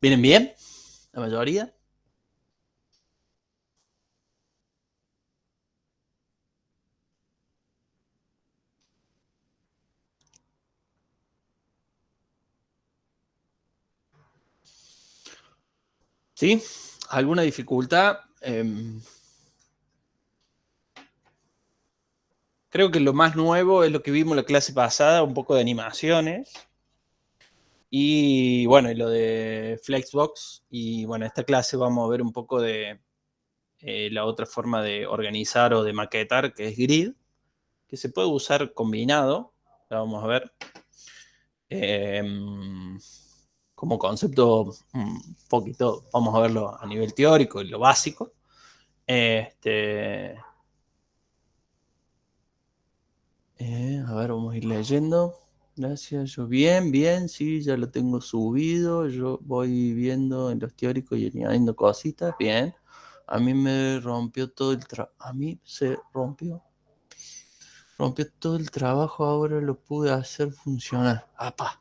¿Vienen bien? La mayoría. ¿Sí? ¿Alguna dificultad? Creo que lo más nuevo es lo que vimos la clase pasada, un poco de animaciones. Y bueno, y lo de Flexbox. Y bueno, esta clase vamos a ver un poco de la otra forma de organizar o de maquetar, que es Grid, que se puede usar combinado. La vamos a ver. Eh, como concepto un poquito, vamos a verlo a nivel teórico y lo básico. Este, a ver, vamos a ir leyendo. Gracias, yo bien, bien, sí, ya lo tengo subido. Yo voy viendo en los teóricos y añadiendo cositas, bien. A mí me rompió todo el trabajo. A mí se rompió todo el trabajo, ahora lo pude hacer funcionar. ¡Apa!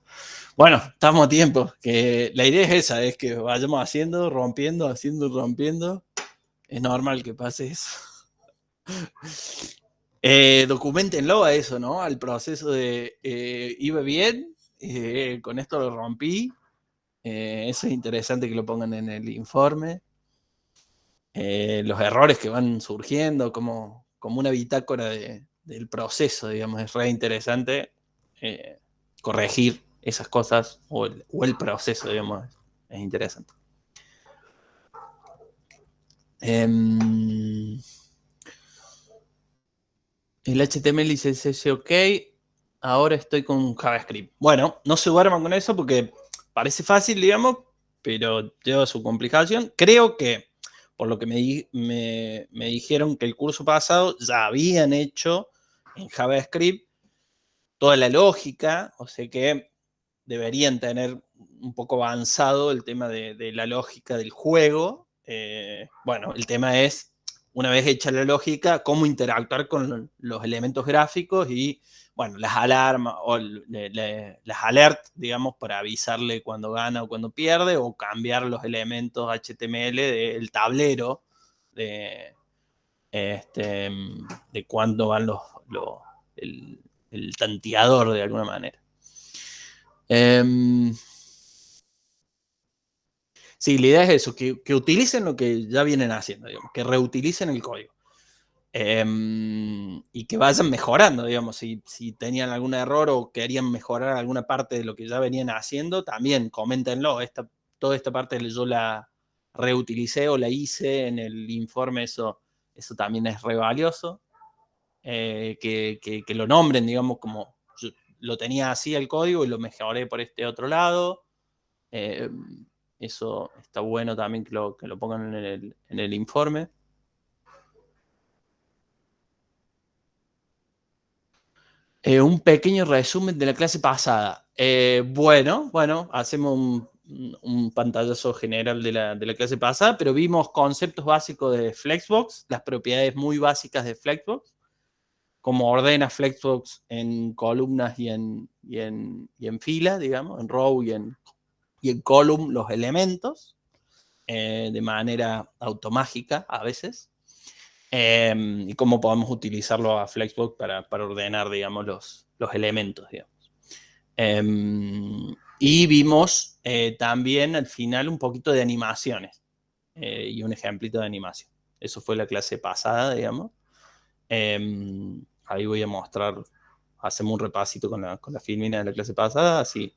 Bueno, estamos a tiempo. Que la idea es esa, es que vayamos haciendo, rompiendo, haciendo, rompiendo. Es normal que pase eso. Documentenlo a eso, ¿no? Al proceso de iba bien, con esto lo rompí. Eso es interesante que lo pongan en el informe. Los errores que van surgiendo, como una bitácora del proceso, digamos, es re interesante corregir esas cosas o el proceso, digamos, es interesante. El HTML y CSS ok. Ahora estoy con JavaScript. Bueno, no se duerman con eso porque parece fácil, digamos, pero lleva su complicación. Creo que, por lo que me dijeron que el curso pasado ya habían hecho en JavaScript toda la lógica, o sea que deberían tener un poco avanzado el tema de la lógica del juego. Bueno, el tema es, una vez hecha la lógica, cómo interactuar con los elementos gráficos y, bueno, las alarmas o las alerts, digamos, para avisarle cuando gana o cuando pierde, o cambiar los elementos HTML del tablero de, de cuándo van el, el tanteador de alguna manera. Sí, la idea es eso, que utilicen lo que ya vienen haciendo, digamos, que reutilicen el código. Y que vayan mejorando, digamos, si tenían algún error o querían mejorar alguna parte de lo que ya venían haciendo, también coméntenlo. Toda esta parte yo la reutilicé o la hice en el informe, eso también es re valioso. Que lo nombren, digamos, como yo lo tenía así el código y lo mejoré por este otro lado. Eh, Eso está bueno también que lo pongan en el informe. Un pequeño resumen de la clase pasada. Bueno, hacemos un pantallazo general de la clase pasada, pero vimos conceptos básicos de Flexbox, las propiedades muy básicas de Flexbox, cómo ordena Flexbox en columnas y en fila, digamos, en row y en column los elementos, de manera automágica a veces. Y cómo podemos utilizarlo a Flexbox para ordenar, digamos, los elementos, digamos. Y vimos también al final un poquito de animaciones y un ejemplito de animación. Eso fue la clase pasada, digamos. Ahí voy a mostrar, hacemos un repasito con la filmina de la clase pasada, así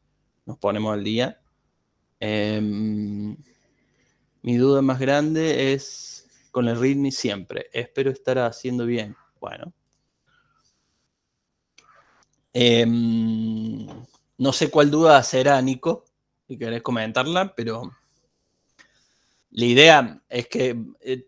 nos ponemos al día. Mi duda más grande es con el README siempre. Espero estar haciendo bien. Bueno. No sé cuál duda será, Nico, si querés comentarla, pero la idea es que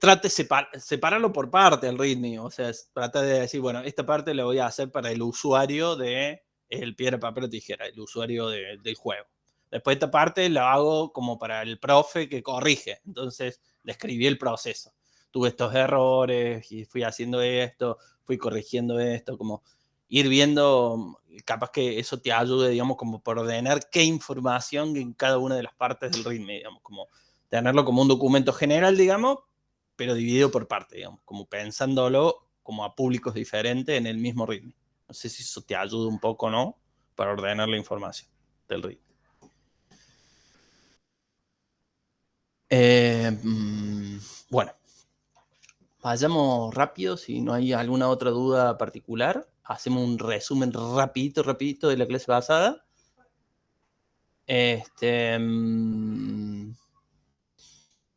trate separarlo por parte el README. O sea, trata de decir, bueno, esta parte la voy a hacer para el usuario de el piedra, papel o tijera, el usuario del juego. Después esta parte la hago como para el profe que corrige. Entonces, describí el proceso. Tuve estos errores y fui haciendo esto, fui corrigiendo esto, como ir viendo, capaz que eso te ayude, digamos, como por ordenar qué información en cada una de las partes del README, digamos, como tenerlo como un documento general, digamos, pero dividido por parte, digamos, como pensándolo como a públicos diferentes en el mismo README. No sé si eso te ayuda un poco o no para ordenar la información del README. Bueno, vayamos rápido, si no hay alguna otra duda particular. Hacemos un resumen rapidito de la clase pasada.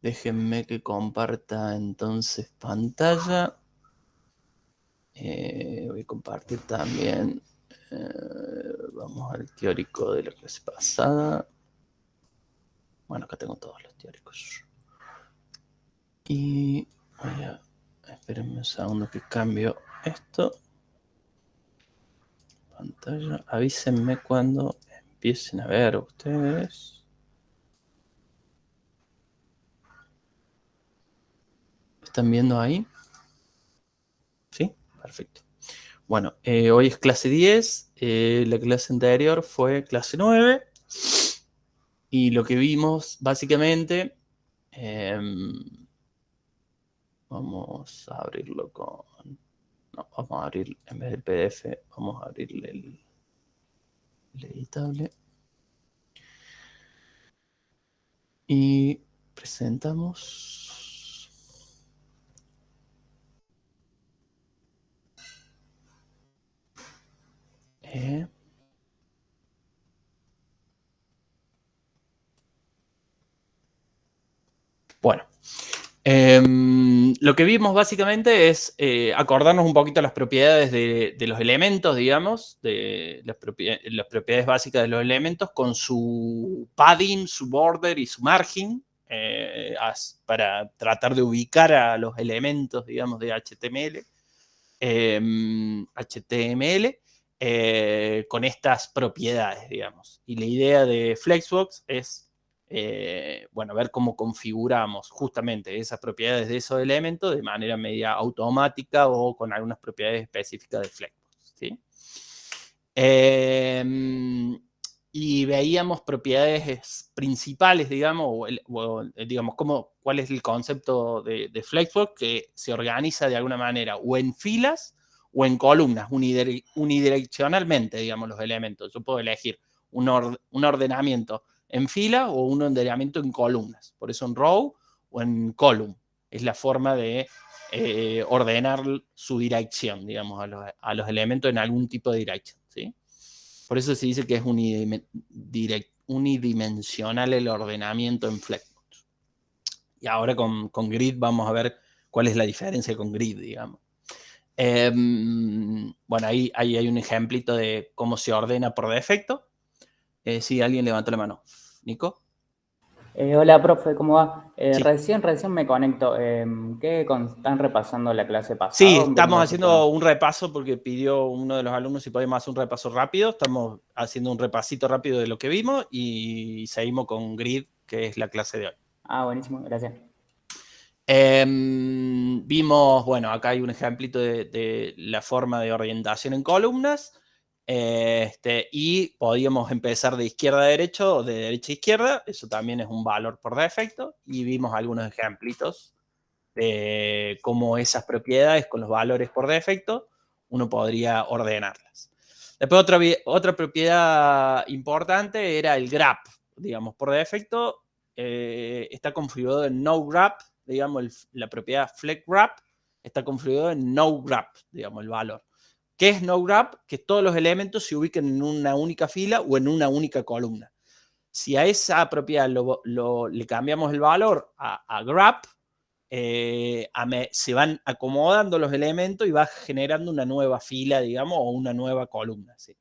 Déjenme que comparta entonces pantalla. Voy a compartir también. Vamos al teórico de la clase pasada. Bueno, acá tengo todos los teóricos. Y voy a... Espérenme un segundo que cambio esto. Pantalla. Avísenme cuando empiecen a ver ustedes. ¿Están viendo ahí? ¿Sí? Perfecto. Bueno, hoy es clase 10. La clase anterior fue clase 9. Y lo que vimos, básicamente... vamos a abrirlo con... No, vamos a abrir, en vez del PDF, vamos a abrirle el editable. Y presentamos. Bueno. Lo que vimos básicamente es acordarnos un poquito las propiedades de los elementos, digamos, de las propiedades básicas de los elementos con su padding, su border y su margin, para tratar de ubicar a los elementos, digamos, de HTML. Con estas propiedades, digamos. Y la idea de Flexbox es bueno, ver cómo configuramos justamente esas propiedades de esos elementos de manera media automática o con algunas propiedades específicas de Flexbox, ¿sí? Y veíamos propiedades principales, digamos, digamos, cuál es el concepto de Flexbox, que se organiza de alguna manera o en filas o en columnas, unidireccionalmente, digamos, los elementos. Yo puedo elegir un ordenamiento en fila o un ordenamiento en columnas. Por eso en row o en column. Es la forma de ordenar su dirección, digamos, a los elementos en algún tipo de dirección, ¿sí? Por eso se dice que es unidimensional el ordenamiento en Flexbox. Y ahora con Grid vamos a ver cuál es la diferencia con Grid, digamos. Bueno, ahí hay un ejemplito de cómo se ordena por defecto. Si alguien levantó la mano. Nico. Hola, profe, ¿cómo va? Sí. Recién me conecto. ¿Qué están repasando la clase pasada? Sí, ¿O estamos venimos a haciendo un repaso porque pidió uno de los alumnos si podemos hacer un repaso rápido. Estamos haciendo un repasito rápido de lo que vimos y seguimos con Grid, que es la clase de hoy. Ah, buenísimo, gracias. Vimos, bueno, acá hay un ejemplito de la forma de orientación en columnas. Y podíamos empezar de izquierda a derecha o de derecha a izquierda. Eso también es un valor por defecto. Y vimos algunos ejemplitos de cómo esas propiedades con los valores por defecto uno podría ordenarlas. Después otra propiedad importante era el grep, digamos, por defecto está configurado en noGrep, digamos, la propiedad FlexGrep está configurado en noGrep, digamos, el valor. ¿Qué es noGrep? Que todos los elementos se ubiquen en una única fila o en una única columna. Si a esa propiedad le cambiamos el valor a grep, se van acomodando los elementos y va generando una nueva fila, digamos, o una nueva columna. ¿Sí?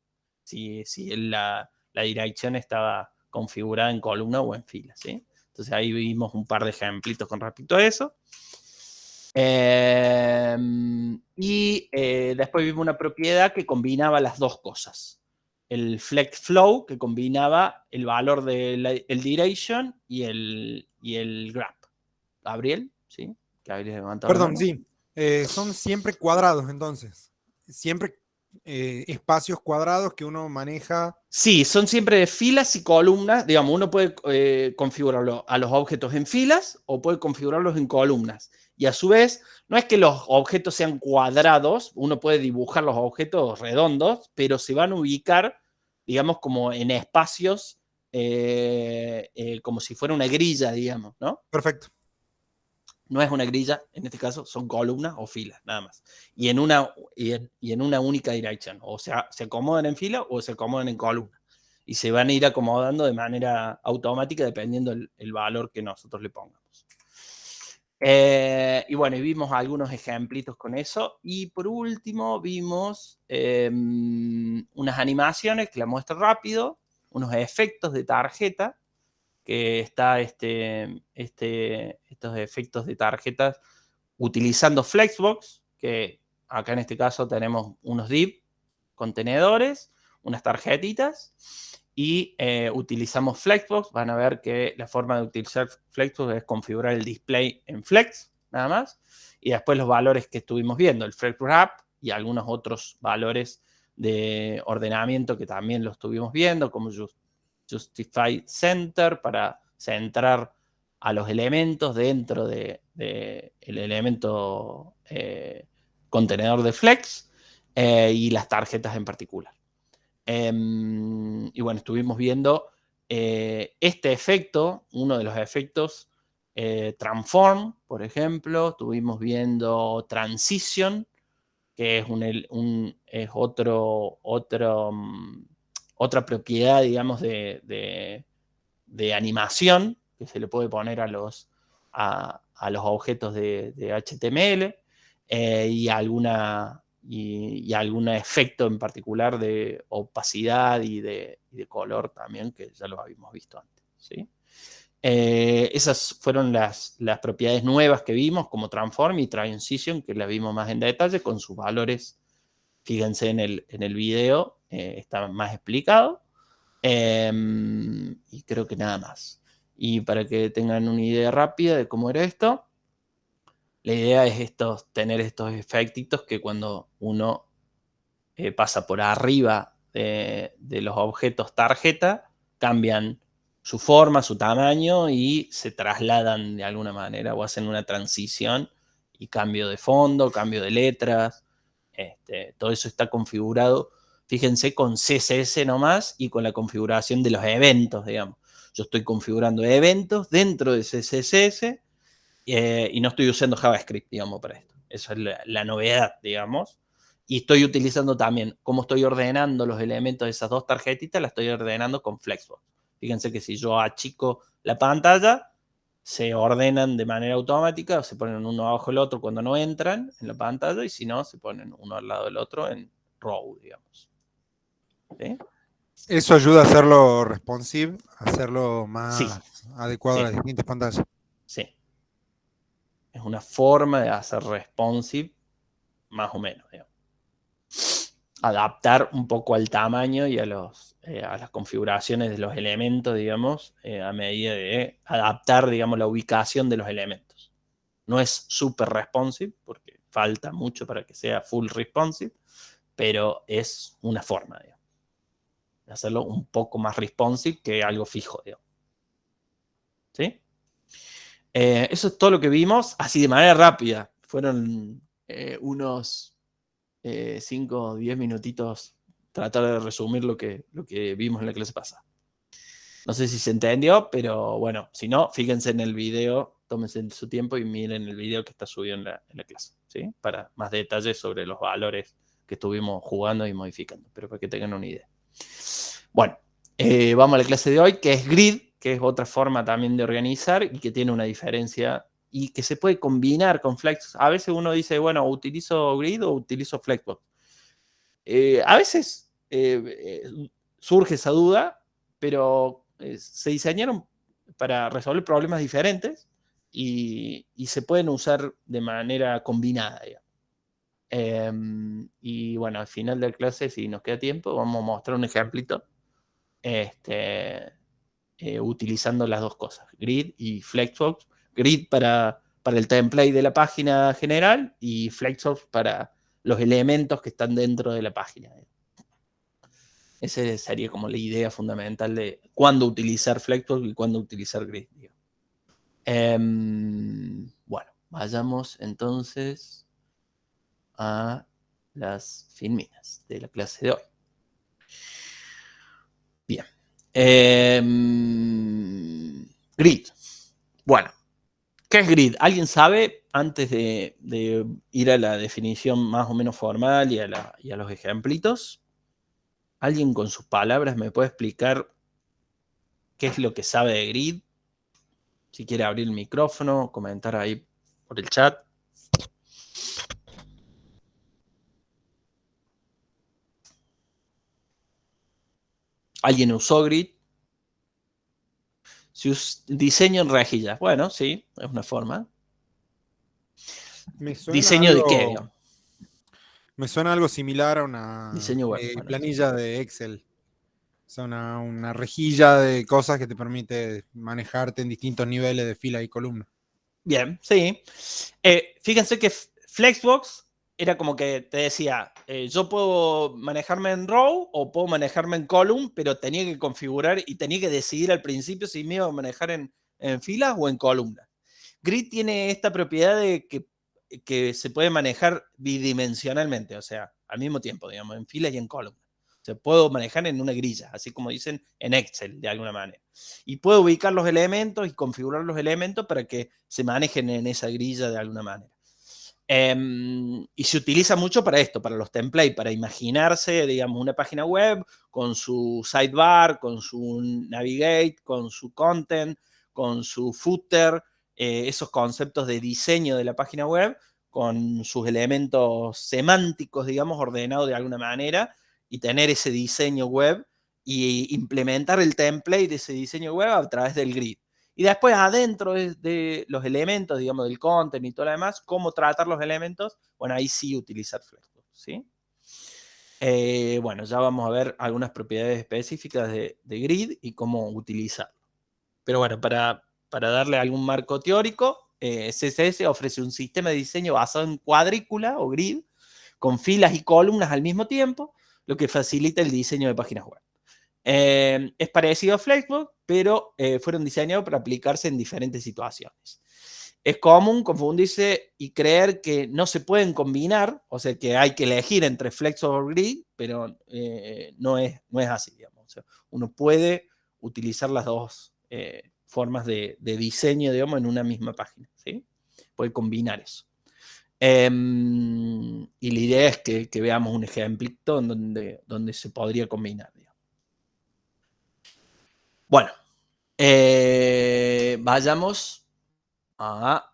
Si la dirección estaba configurada en columna o en fila. ¿Sí? Entonces ahí vimos un par de ejemplitos con respecto a eso. Después vimos una propiedad que combinaba las dos cosas. El flex flow, que combinaba el valor del duration y el grep. Gabriel, ¿sí? Que habría levantado la Perdón, mano. sí. Son siempre cuadrados, entonces. Siempre espacios cuadrados que uno maneja. Sí, son siempre filas y columnas. Digamos, uno puede configurarlo a los objetos en filas o puede configurarlos en columnas. Y a su vez, no es que los objetos sean cuadrados, uno puede dibujar los objetos redondos, pero se van a ubicar, digamos, como en espacios, como si fuera una grilla, digamos, ¿no? Perfecto. No es una grilla, en este caso son columnas o filas, nada más. Y en una única dirección. O sea, se acomodan en fila o se acomodan en columna. Y se van a ir acomodando de manera automática dependiendo el valor que nosotros le pongamos. Y bueno, y vimos algunos ejemplitos con eso. Y por último vimos unas animaciones que la muestro rápido, unos efectos de tarjeta, que está estos efectos de tarjetas utilizando Flexbox, que acá en este caso tenemos unos div, contenedores, unas tarjetitas, y utilizamos Flexbox. Van a ver que la forma de utilizar Flexbox es configurar el display en Flex, nada más, y después los valores que estuvimos viendo, el Flex Wrap y algunos otros valores de ordenamiento que también lo estuvimos viendo, como Justify Center, para centrar a los elementos dentro del elemento contenedor de Flex, y las tarjetas en particular. Y bueno, estuvimos viendo este efecto, uno de los efectos, Transform, por ejemplo. Estuvimos viendo Transition, que es otra propiedad, digamos, de animación que se le puede poner a los objetos de HTML, y algún efecto en particular de opacidad y de color también, que ya lo habíamos visto antes, ¿sí? Esas fueron las propiedades nuevas que vimos, como Transform y Transition, que las vimos más en detalle con sus valores. Fíjense en el video, está más explicado. Y creo que nada más. Y para que tengan una idea rápida de cómo era esto, la idea es tener estos efectitos que cuando uno pasa por arriba de los objetos tarjeta, cambian su forma, su tamaño y se trasladan de alguna manera o hacen una transición y cambio de fondo, cambio de letras. Todo eso está configurado, fíjense, con CSS nomás y con la configuración de los eventos, digamos. Yo estoy configurando eventos dentro de CSS, y no estoy usando JavaScript, digamos, para esto. Esa es la novedad, digamos. Y estoy utilizando también, como estoy ordenando los elementos de esas dos tarjetitas, la estoy ordenando con Flexbox. Fíjense que si yo achico la pantalla, se ordenan de manera automática, se ponen uno abajo del otro cuando no entran en la pantalla, y si no, se ponen uno al lado del otro en row, digamos. ¿Sí? Eso ayuda a hacerlo responsive, a hacerlo más Sí, adecuado sí, a las distintas pantallas. sí. Es una forma de hacer responsive, más o menos, digamos. Adaptar un poco al tamaño y a las configuraciones de los elementos, digamos, a medida de adaptar, digamos, la ubicación de los elementos. No es súper responsive, porque falta mucho para que sea full responsive, pero es una forma, digamos, de hacerlo un poco más responsive que algo fijo, digamos. ¿Sí? Eso es todo lo que vimos, así de manera rápida. Fueron unos 5 o 10 minutitos tratar de resumir lo que vimos en la clase pasada. No sé si se entendió, pero bueno, si no, fíjense en el video, tómense su tiempo y miren el video que está subido en la clase, ¿sí? Para más detalles sobre los valores que estuvimos jugando y modificando, pero para que tengan una idea. Bueno, vamos a la clase de hoy, que es Grid, que es otra forma también de organizar y que tiene una diferencia y que se puede combinar con Flexbox. A veces uno dice, bueno, ¿utilizo Grid o utilizo Flexbox? A veces surge esa duda, pero se diseñaron para resolver problemas diferentes y se pueden usar de manera combinada, digamos. Y bueno, al final de la clase, si nos queda tiempo, vamos a mostrar un ejemplito utilizando las dos cosas, Grid y Flexbox. Grid para el template de la página general y Flexbox para los elementos que están dentro de la página. Esa sería como la idea fundamental de cuándo utilizar Flexbox y cuándo utilizar Grid. Bueno, vayamos entonces a las filminas de la clase de hoy. Bien. Grid. Bueno, ¿qué es Grid? ¿Alguien sabe? Antes de ir a la definición más o menos formal y a los ejemplitos, ¿alguien con sus palabras me puede explicar qué es lo que sabe de Grid? Si quiere abrir el micrófono, comentar ahí por el chat. ¿Alguien usó Grid? Diseño en rejillas. Bueno, sí, es una forma. ¿Diseño de qué, digamos? Me suena algo similar a una Diseño web. Bueno, planilla de Excel. O sea, una rejilla de cosas que te permite manejarte en distintos niveles de fila y columna. Bien, sí. Fíjense que Flexbox era como que te decía, yo puedo manejarme en row o puedo manejarme en column, pero tenía que configurar y tenía que decidir al principio si me iba a manejar en filas o en columnas. Grid tiene esta propiedad de que se puede manejar bidimensionalmente, o sea, al mismo tiempo, digamos, en filas y en columnas. O sea, puedo manejar en una grilla, así como dicen en Excel, de alguna manera. Y puedo ubicar los elementos y configurar los elementos para que se manejen en esa grilla de alguna manera. Y se utiliza mucho para esto, para los templates, para imaginarse, digamos, una página web con su sidebar, con su navigate, con su content, con su footer, esos conceptos de diseño de la página web, con sus elementos semánticos, digamos, ordenados de alguna manera, y tener ese diseño web y implementar el template de ese diseño web a través del grid. Y después adentro de los elementos, digamos, del content y todo lo demás, cómo tratar los elementos, bueno, ahí sí utilizar Flexbox, ¿sí? Bueno, ya vamos a ver algunas propiedades específicas de Grid y cómo utilizarlo. Pero bueno, para darle algún marco teórico, CSS ofrece un sistema de diseño basado en cuadrícula o grid, con filas y columnas al mismo tiempo, lo que facilita el diseño de páginas web. Es parecido a Flexbox, pero fueron diseñados para aplicarse en diferentes situaciones. Es común confundirse y creer que no se pueden combinar, o sea, que hay que elegir entre Flexbox o Grid, pero no es así, digamos. O sea, uno puede utilizar las dos formas de diseño, digamos, en una misma página, ¿sí? Puede combinar eso. Y la idea es que veamos un ejemplito donde se podría combinar, digamos. Bueno, vayamos a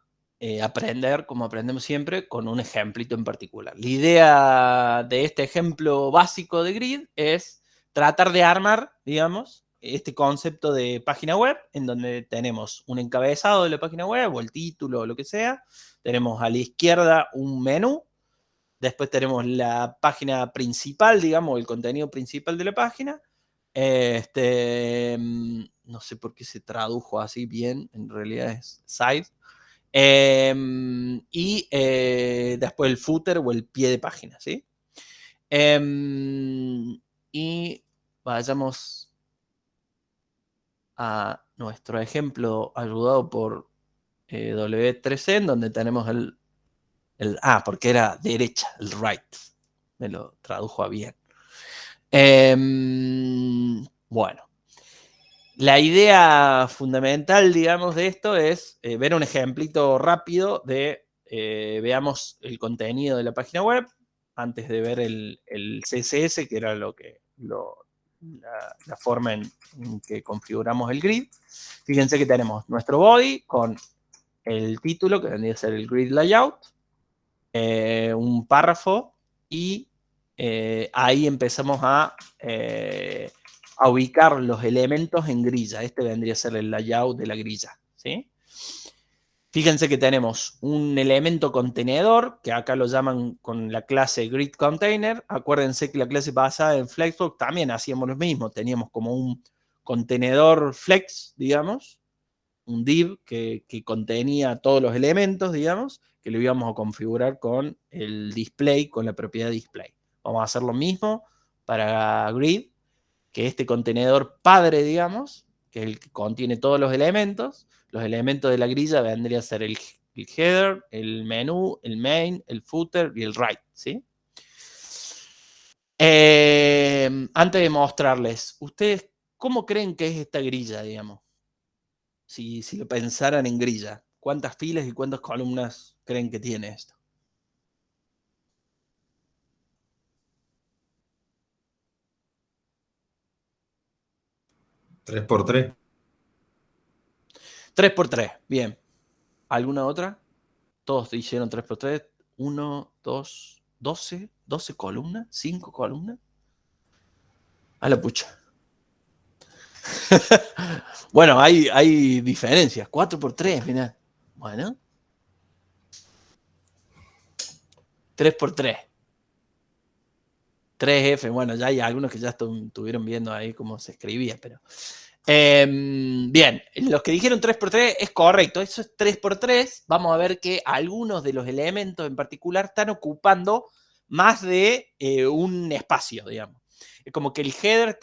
aprender, como aprendemos siempre, con un ejemplito en particular. La idea de este ejemplo básico de Grid es tratar de armar, digamos, este concepto de página web, en donde tenemos un encabezado de la página web, o el título, o lo que sea. Tenemos a la izquierda un menú. Después tenemos la página principal, digamos, el contenido principal de la página. No sé por qué se tradujo así bien, en realidad es side. Y después el footer o el pie de página, ¿sí? Y vayamos a nuestro ejemplo ayudado por W3C, en donde tenemos porque era derecha, el right. Me lo tradujo a bien. Bueno. La idea fundamental, digamos, de esto es ver un ejemplito rápido de, veamos el contenido de la página web, antes de ver el CSS, que era la forma en que configuramos el grid. Fíjense que tenemos nuestro body con el título, que vendría a ser el grid layout, un párrafo, y ahí empezamos a ubicar los elementos en grilla. Este vendría a ser el layout de la grilla, ¿sí? Fíjense que tenemos un elemento contenedor, que acá lo llaman con la clase grid container. Acuérdense que la clase basada en Flexbox también hacíamos lo mismo. Teníamos como un contenedor flex, digamos, un div que contenía todos los elementos, digamos, que lo íbamos a configurar con el display, con la propiedad display. Vamos a hacer lo mismo para grid, que este contenedor padre, digamos, que es el que contiene todos los elementos de la grilla vendría a ser el header, el menú, el main, el footer y el right, ¿sí? Antes de mostrarles, ¿ustedes cómo creen que es esta grilla, digamos? Si lo pensaran en grilla, ¿cuántas filas y cuántas columnas creen que tiene esto? 3x3. 3x3, bien. ¿Alguna otra? Todos hicieron 3x3. 1, 2, 12. 12 columnas, 5 columnas. A la pucha. Bueno, hay diferencias. 4x3, mirá. Bueno. 3x3. 3F, bueno, ya hay algunos que ya estuvieron viendo ahí cómo se escribía, pero... bien, los que dijeron 3x3 es correcto, eso es 3x3. Vamos a ver que algunos de los elementos en particular están ocupando más de un espacio, digamos. Es como que el header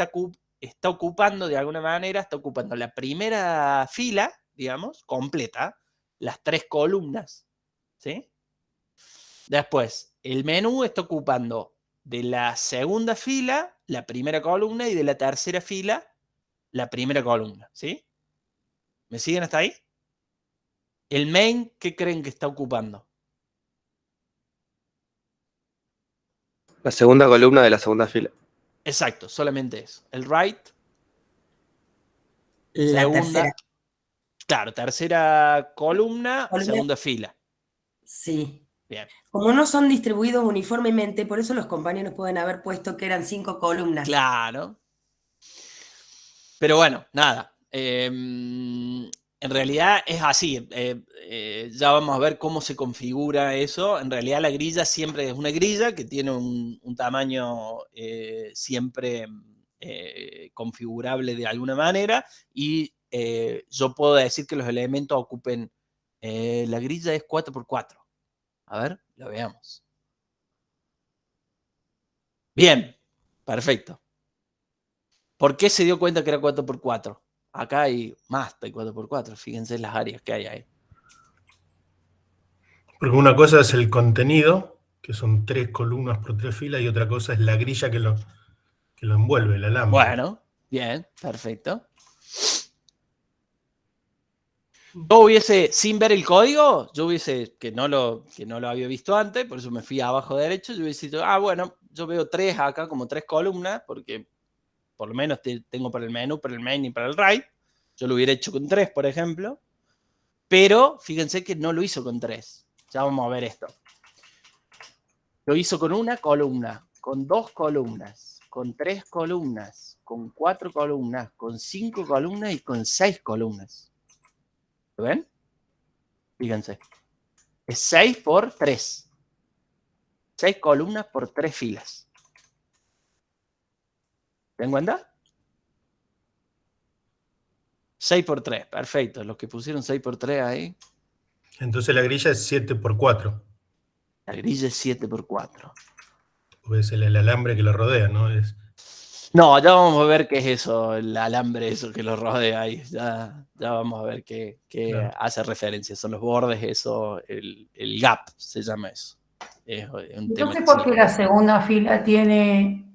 está ocupando de alguna manera, está ocupando la primera fila, digamos, completa, las 3 columnas, ¿sí? Después, el menú está ocupando de la segunda fila la primera columna y de la tercera fila la primera columna, ¿sí? ¿Me siguen hasta ahí? El main, ¿qué creen que está ocupando? La segunda columna de la segunda fila. Exacto, solamente eso. El right, La segunda, tercera. claro, tercera columna, Columna. segunda fila. Sí. Bien. Como no son distribuidos uniformemente, por eso los compañeros pueden haber puesto que eran 5 columnas. Claro. Pero bueno, nada. En realidad es así. Ya vamos a ver cómo se configura eso. En realidad la grilla siempre es una grilla que tiene un tamaño siempre configurable de alguna manera. Y yo puedo decir que los elementos ocupen... la grilla es 4x4. A ver, lo veamos. Bien, perfecto. ¿Por qué se dio cuenta que era 4x4? Acá hay más de 4x4, fíjense las áreas que hay ahí. Porque una cosa es el contenido, que son 3 columnas por 3 filas, y otra cosa es la grilla que lo envuelve, el alambre. Bueno, bien, perfecto. Yo hubiese, sin ver el código, yo hubiese, que no lo había visto antes, por eso me fui abajo derecho, yo hubiese dicho, bueno, yo veo 3 acá, como 3 columnas, porque por lo menos tengo para el menú, para el main y para el right. Yo lo hubiera hecho con 3, por ejemplo. Pero fíjense que no lo hizo con 3. Ya vamos a ver esto. Lo hizo con una columna, con 2 columnas, con 3 columnas, con 4 columnas, con 5 columnas y con 6 columnas. ¿Lo ven? Fíjense. Es 6 por 3. 6 columnas por 3 filas. ¿Te dan cuenta? 6 por 3, perfecto. Los que pusieron 6 por 3 ahí. Entonces la grilla es 7x4. La grilla es 7 por 4. Porque es el alambre que lo rodea, ¿no? No, ya vamos a ver qué es eso, el alambre, eso que lo rodea ahí. Ya vamos a ver qué Claro. hace referencia. Son los bordes, eso, el gap se llama eso. Es un tema Entonces, ¿por qué chico. la segunda fila tiene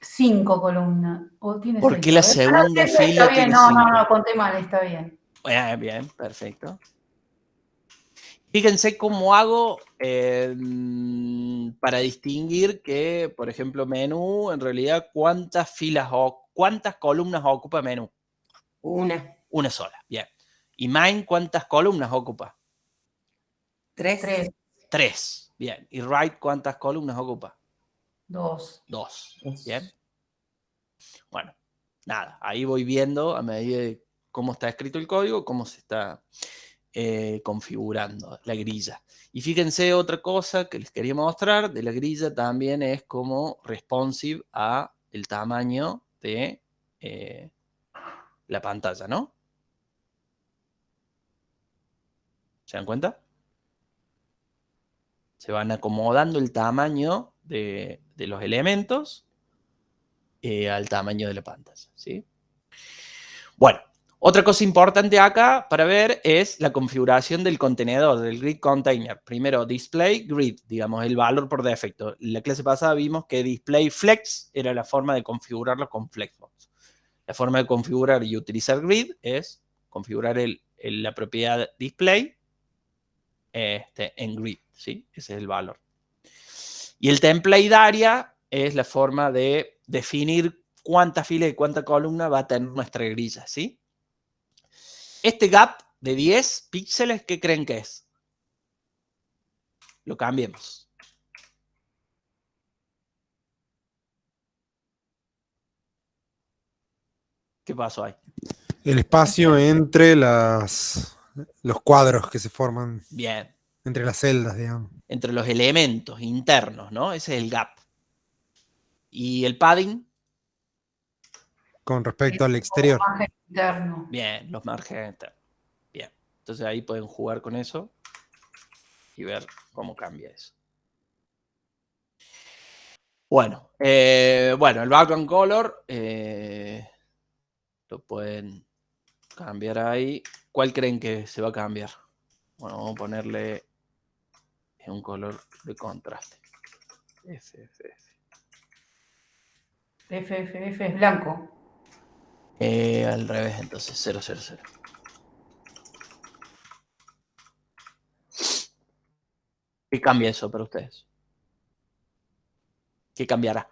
5 columnas? ¿O tiene ¿Por 6? qué la ¿Sabes? segunda Está fila bien, tiene no, 5? conté mal, está bien. Bien, perfecto. Fíjense cómo hago para distinguir que, por ejemplo, menú, en realidad, ¿cuántas filas o cuántas columnas ocupa menú? Una. Una sola, bien. ¿Y main cuántas columnas ocupa? 3. 3, 3, bien. ¿Y right cuántas columnas ocupa? 2. 2, bien. Bueno, nada, ahí voy viendo a medida de cómo está escrito el código, cómo se está configurando la grilla. Y fíjense otra cosa que les quería mostrar de la grilla también es como responsive a el tamaño de la pantalla, ¿no? ¿Se dan cuenta? Se van acomodando el tamaño de los elementos al tamaño de la pantalla, ¿sí? Bueno, otra cosa importante acá para ver es la configuración del contenedor, del grid container. Primero, display grid, digamos, el valor por defecto. En la clase pasada vimos que display flex era la forma de configurarlo con Flexbox. La forma de configurar y utilizar grid es configurar la propiedad display en grid, ¿sí? Ese es el valor. Y el template area es la forma de definir cuánta fila y cuánta columna va a tener nuestra grilla, ¿sí? Este gap de 10 píxeles, ¿qué creen que es? Lo cambiemos. ¿Qué pasó ahí? El espacio entre los cuadros que se forman Bien. entre las celdas, digamos. Entre los elementos internos, ¿no? Ese es el gap. ¿Y el padding? Con respecto al exterior. Margen interno. Bien, los márgenes internos. Bien. Entonces ahí pueden jugar con eso y ver cómo cambia eso. Bueno, el background color lo pueden cambiar ahí. ¿Cuál creen que se va a cambiar? Bueno, vamos a ponerle un color de contraste. FFF. FFF es blanco. Al revés, entonces, 000. ¿Qué cambia eso para ustedes? ¿Qué cambiará?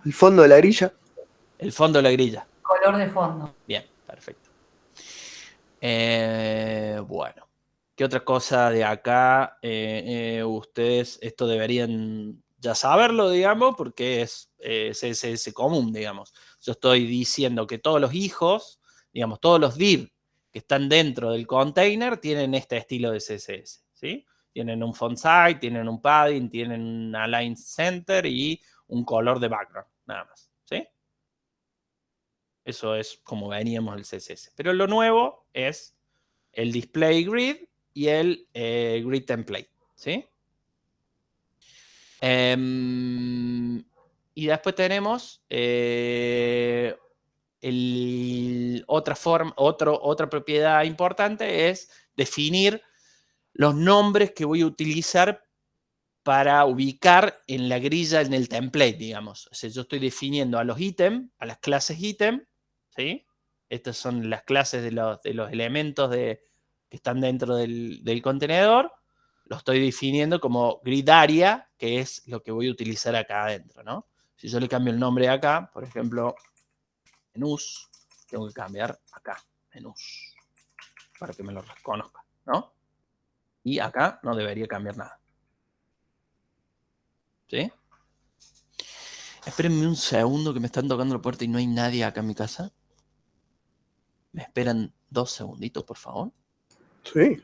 El fondo de la grilla. El fondo de la grilla. Color de fondo. Bien, perfecto. Bueno, ¿qué otra cosa de acá? Ustedes esto deberían ya saberlo, digamos, porque es CSS común, digamos. Yo estoy diciendo que todos los hijos, digamos, todos los div que están dentro del container tienen este estilo de CSS, ¿sí? Tienen un font size, tienen un padding, tienen un align center y un color de background, nada más, ¿sí? Eso es como veníamos del CSS. Pero lo nuevo es el display grid y el grid template, ¿sí? Y después tenemos otra propiedad importante es definir los nombres que voy a utilizar para ubicar en la grilla, en el template, digamos. O sea, yo estoy definiendo a los ítems, a las clases ítem, ¿sí? Estas son las clases de los elementos que están dentro del contenedor. Lo estoy definiendo como grid area, que es lo que voy a utilizar acá adentro, ¿no? Si yo le cambio el nombre acá, por ejemplo, menús, tengo que cambiar acá, menús, para que me lo reconozca, ¿no? Y acá no debería cambiar nada. ¿Sí? Espérenme un segundo que me están tocando la puerta y no hay nadie acá en mi casa. ¿Me esperan 2 segunditos, por favor? Sí.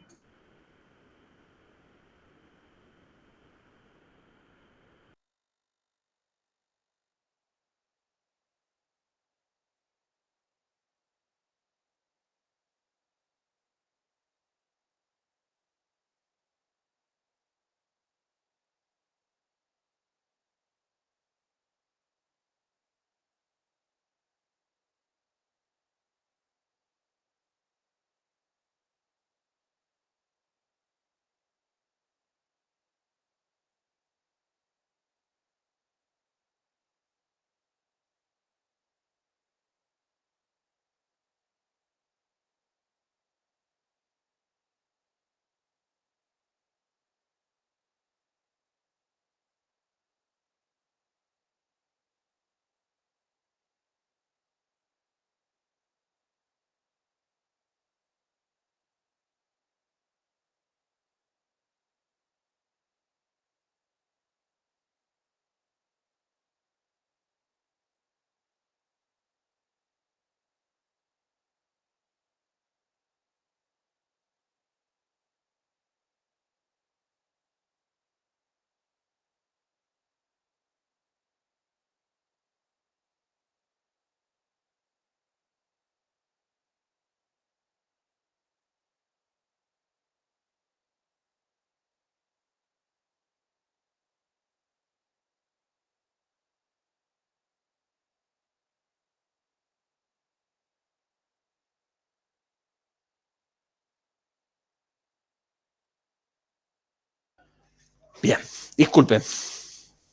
Bien, disculpen.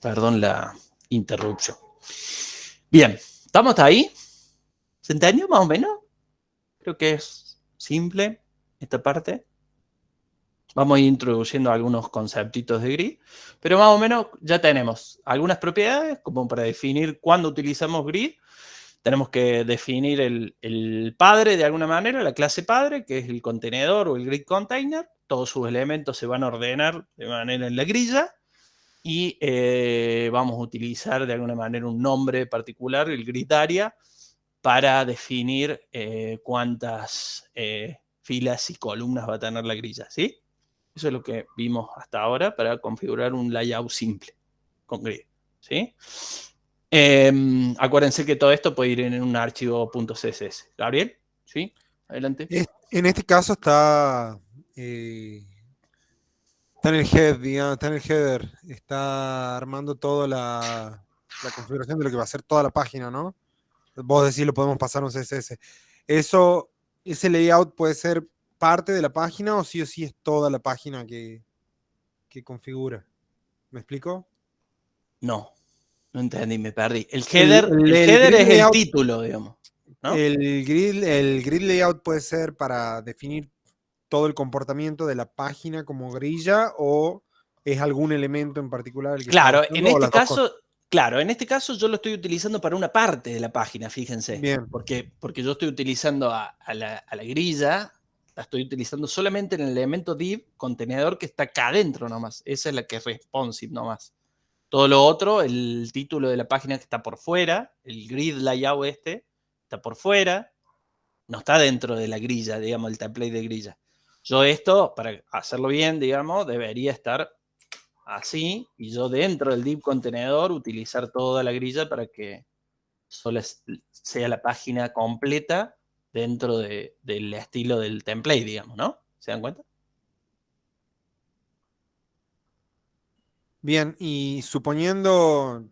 Perdón la interrupción. Bien, ¿estamos ahí? ¿Se entendió más o menos? Creo que es simple esta parte. Vamos a ir introduciendo algunos conceptitos de grid, pero más o menos ya tenemos algunas propiedades como para definir cuándo utilizamos grid. Tenemos que definir el padre de alguna manera, la clase padre, que es el contenedor o el grid container. Todos sus elementos se van a ordenar de manera en la grilla y vamos a utilizar de alguna manera un nombre particular, el grid area, para definir cuántas filas y columnas va a tener la grilla, ¿sí? Eso es lo que vimos hasta ahora para configurar un layout simple con grid, ¿sí? Acuérdense que todo esto puede ir en un archivo .css. Gabriel, ¿sí? Adelante. En este caso está en el head, digamos, está en el header, está armando toda la configuración de lo que va a ser toda la página, ¿no? Vos decís, lo podemos pasar a un CSS. Ese layout puede ser parte de la página o sí es toda la página que configura. ¿Me explico? No entendí, me perdí. El header, el header grid es layout, el título, digamos, ¿no? el grid layout puede ser para definir todo el comportamiento de la página como grilla o es algún elemento en particular el que Claro, está en buscando, o este las dos cosas. caso, claro, en este caso yo lo estoy utilizando para una parte de la página, fíjense. Bien. Porque yo estoy utilizando a la grilla, la estoy utilizando solamente en el elemento div contenedor que está acá adentro nomás. Esa es la que es responsive nomás. Todo lo otro, el título de la página que está por fuera, el grid layout está por fuera, no está dentro de la grilla, digamos, el template de grilla. Yo esto, para hacerlo bien, digamos, debería estar así, y yo dentro del div contenedor utilizar toda la grilla para que solo sea la página completa dentro del estilo del template, digamos, ¿no? ¿Se dan cuenta? Bien, y suponiendo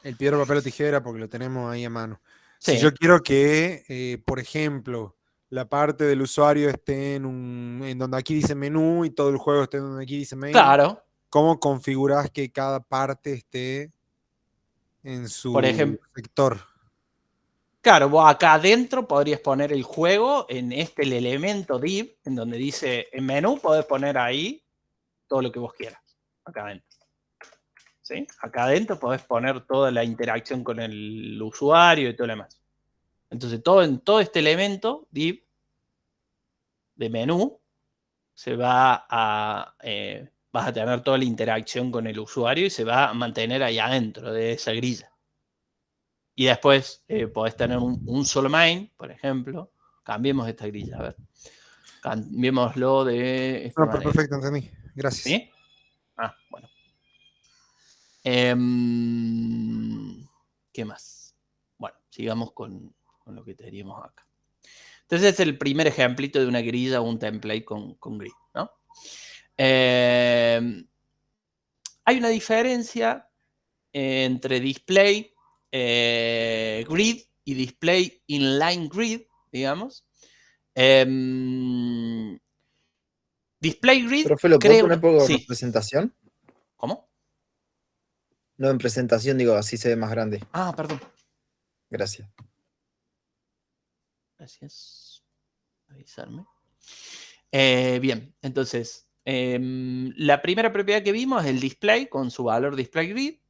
el piedra, papel o tijera, porque lo tenemos ahí a mano. Si Sí. yo quiero que, por ejemplo, la parte del usuario esté en donde aquí dice menú y todo el juego esté donde aquí dice main, Claro. ¿cómo configuras que cada parte esté en Por su ejemplo, sector? claro, vos acá adentro podrías poner el juego en el elemento div, en donde dice en menú, podés poner ahí todo lo que vos quieras, acá adentro. ¿Sí? Acá adentro podés poner toda la interacción con el usuario y todo lo demás. Entonces, en todo este elemento div de menú, vas a tener toda la interacción con el usuario y se va a mantener ahí adentro de esa grilla. Y después podés tener un solo main, por ejemplo. Cambiemos esta grilla, a ver. Cambiémoslo de esta No, pero manera. perfecto, entendí. Gracias. ¿Sí? Ah, bueno. ¿Qué más? Bueno, sigamos con lo que teníamos acá. Entonces, este es el primer ejemplito de una grilla o un template con grid, ¿no? Hay una diferencia entre display grid y display inline grid, digamos. Display grid. Profe, ¿lo puedo poner por Sí. presentación? ¿Cómo? No, en presentación, digo, así se ve más grande. Ah, perdón. Gracias. Gracias. Avisarme. Bien, entonces, la primera propiedad que vimos es el display con su valor display grid.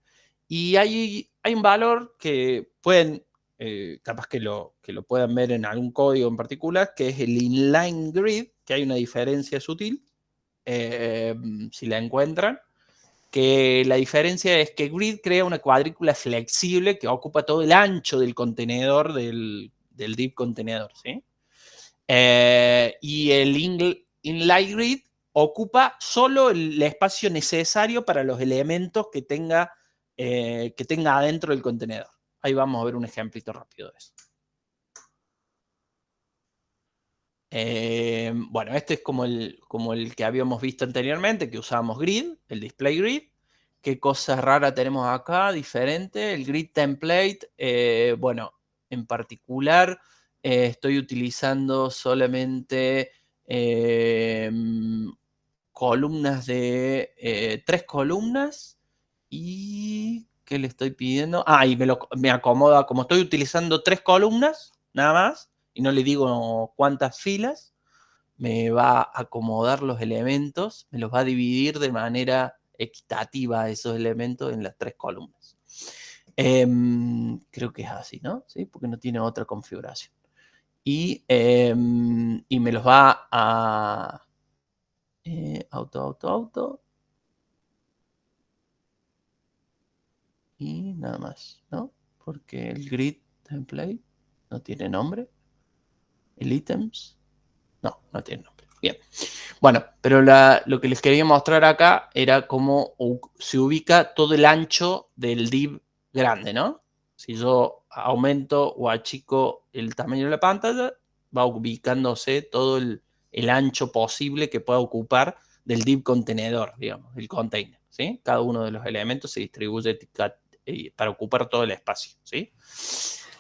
Y hay un valor que pueden, capaz que lo puedan ver en algún código en particular, que es el inline grid, que hay una diferencia sutil, si la encuentran, que la diferencia es que grid crea una cuadrícula flexible que ocupa todo el ancho del contenedor del div contenedor, ¿sí? Y el inline grid ocupa solo el espacio necesario para los elementos que tenga adentro del contenedor. Ahí vamos a ver un ejemplito rápido de eso. Bueno, este es como el que habíamos visto anteriormente, que usábamos grid, el display grid. ¿Qué cosas raras tenemos acá? Diferente. El grid template, bueno, en particular estoy utilizando solamente columnas de 3 columnas y ¿qué le estoy pidiendo? Y me acomoda, como estoy utilizando 3 columnas nada más y no le digo cuántas filas, me va a acomodar los elementos, me los va a dividir de manera equitativa esos elementos en las 3 columnas. Creo que es así, ¿no? ¿Sí? Porque no tiene otra configuración. Y me los va a auto. Y nada más, ¿no? Porque el grid template no tiene nombre. El items no tiene nombre. Bien. Bueno, pero lo que les quería mostrar acá era cómo se ubica todo el ancho del div grande, ¿no? Si yo aumento o achico el tamaño de la pantalla, va ubicándose todo el ancho posible que pueda ocupar del div contenedor, digamos, el container, ¿sí? Cada uno de los elementos se distribuye para ocupar todo el espacio, ¿sí?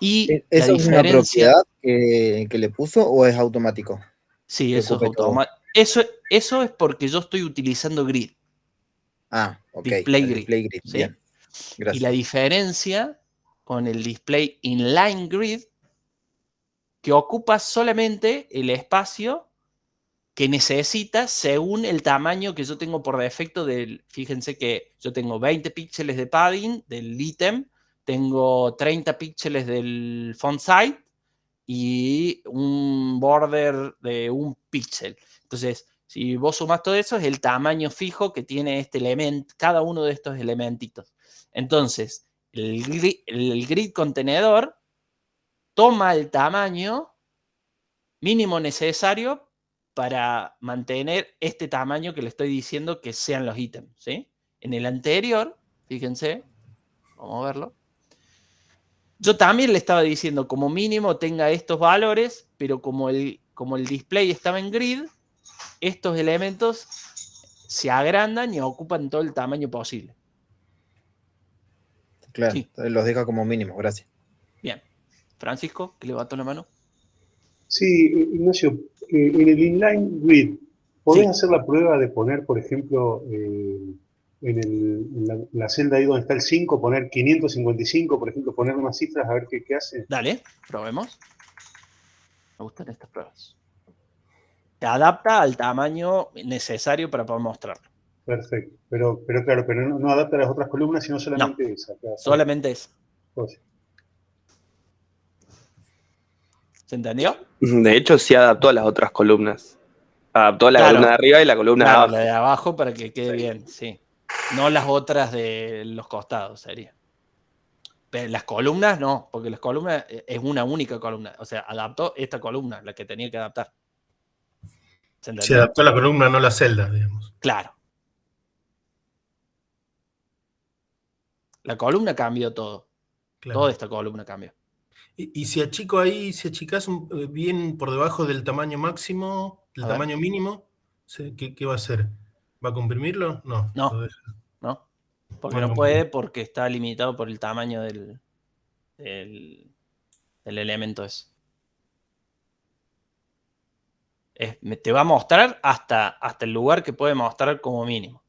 Y la ¿Eso es una diferencia... propiedad que le puso o es automático? Sí, Que eso es ocupe todo. automático. Eso es porque yo estoy utilizando grid. Ok. Display El grid. display grid. ¿Sí? Bien. Gracias. Y la diferencia con el display inline grid, que ocupa solamente el espacio que necesita según el tamaño que yo tengo por defecto del... Fíjense que yo tengo 20 píxeles de padding del ítem, tengo 30 píxeles del font size y un border de 1 píxel. Entonces, si vos sumás todo eso, es el tamaño fijo que tiene este elemento, cada uno de estos elementitos. Entonces, el grid contenedor toma el tamaño mínimo necesario para mantener este tamaño que le estoy diciendo que sean los ítems, ¿sí? En el anterior, fíjense, vamos a verlo. Yo también le estaba diciendo como mínimo tenga estos valores, pero como el display estaba en grid, estos elementos se agrandan y ocupan todo el tamaño posible. Claro, Sí. los deja como mínimo, gracias. Bien. Francisco, que levantó la mano. Sí, Ignacio, en el inline grid, ¿podés Sí. hacer la prueba de poner, por ejemplo, la celda ahí donde está el 5, poner 555, por ejemplo, poner unas cifras a ver qué hace? Dale, probemos. Me gustan estas pruebas. Se adapta al tamaño necesario para poder mostrarlo. Perfecto, pero claro, pero no adapta a las otras columnas, sino solamente esa. Claro. Solamente eso. Pues, ¿Se entendió? De hecho, sí adaptó a las otras columnas. Adaptó a la columna de arriba y la columna de Claro, abajo. la de abajo para que quede bien, sí. No las otras de los costados, sería. Pero las columnas no, porque las columnas es una única columna. O sea, adaptó esta columna, la que tenía que adaptar. ¿Se entendió? Se adaptó a la columna, no la celda, digamos. Claro. La columna cambió todo. Claro. Toda esta columna cambió. Y si achico ahí, si achicás bien por debajo del tamaño máximo, del tamaño mínimo, ¿qué va a hacer? ¿Va a comprimirlo? No. No. Porque no puede, porque está limitado por el tamaño del elemento ese. Te va a mostrar hasta el lugar que puede mostrar como mínimo.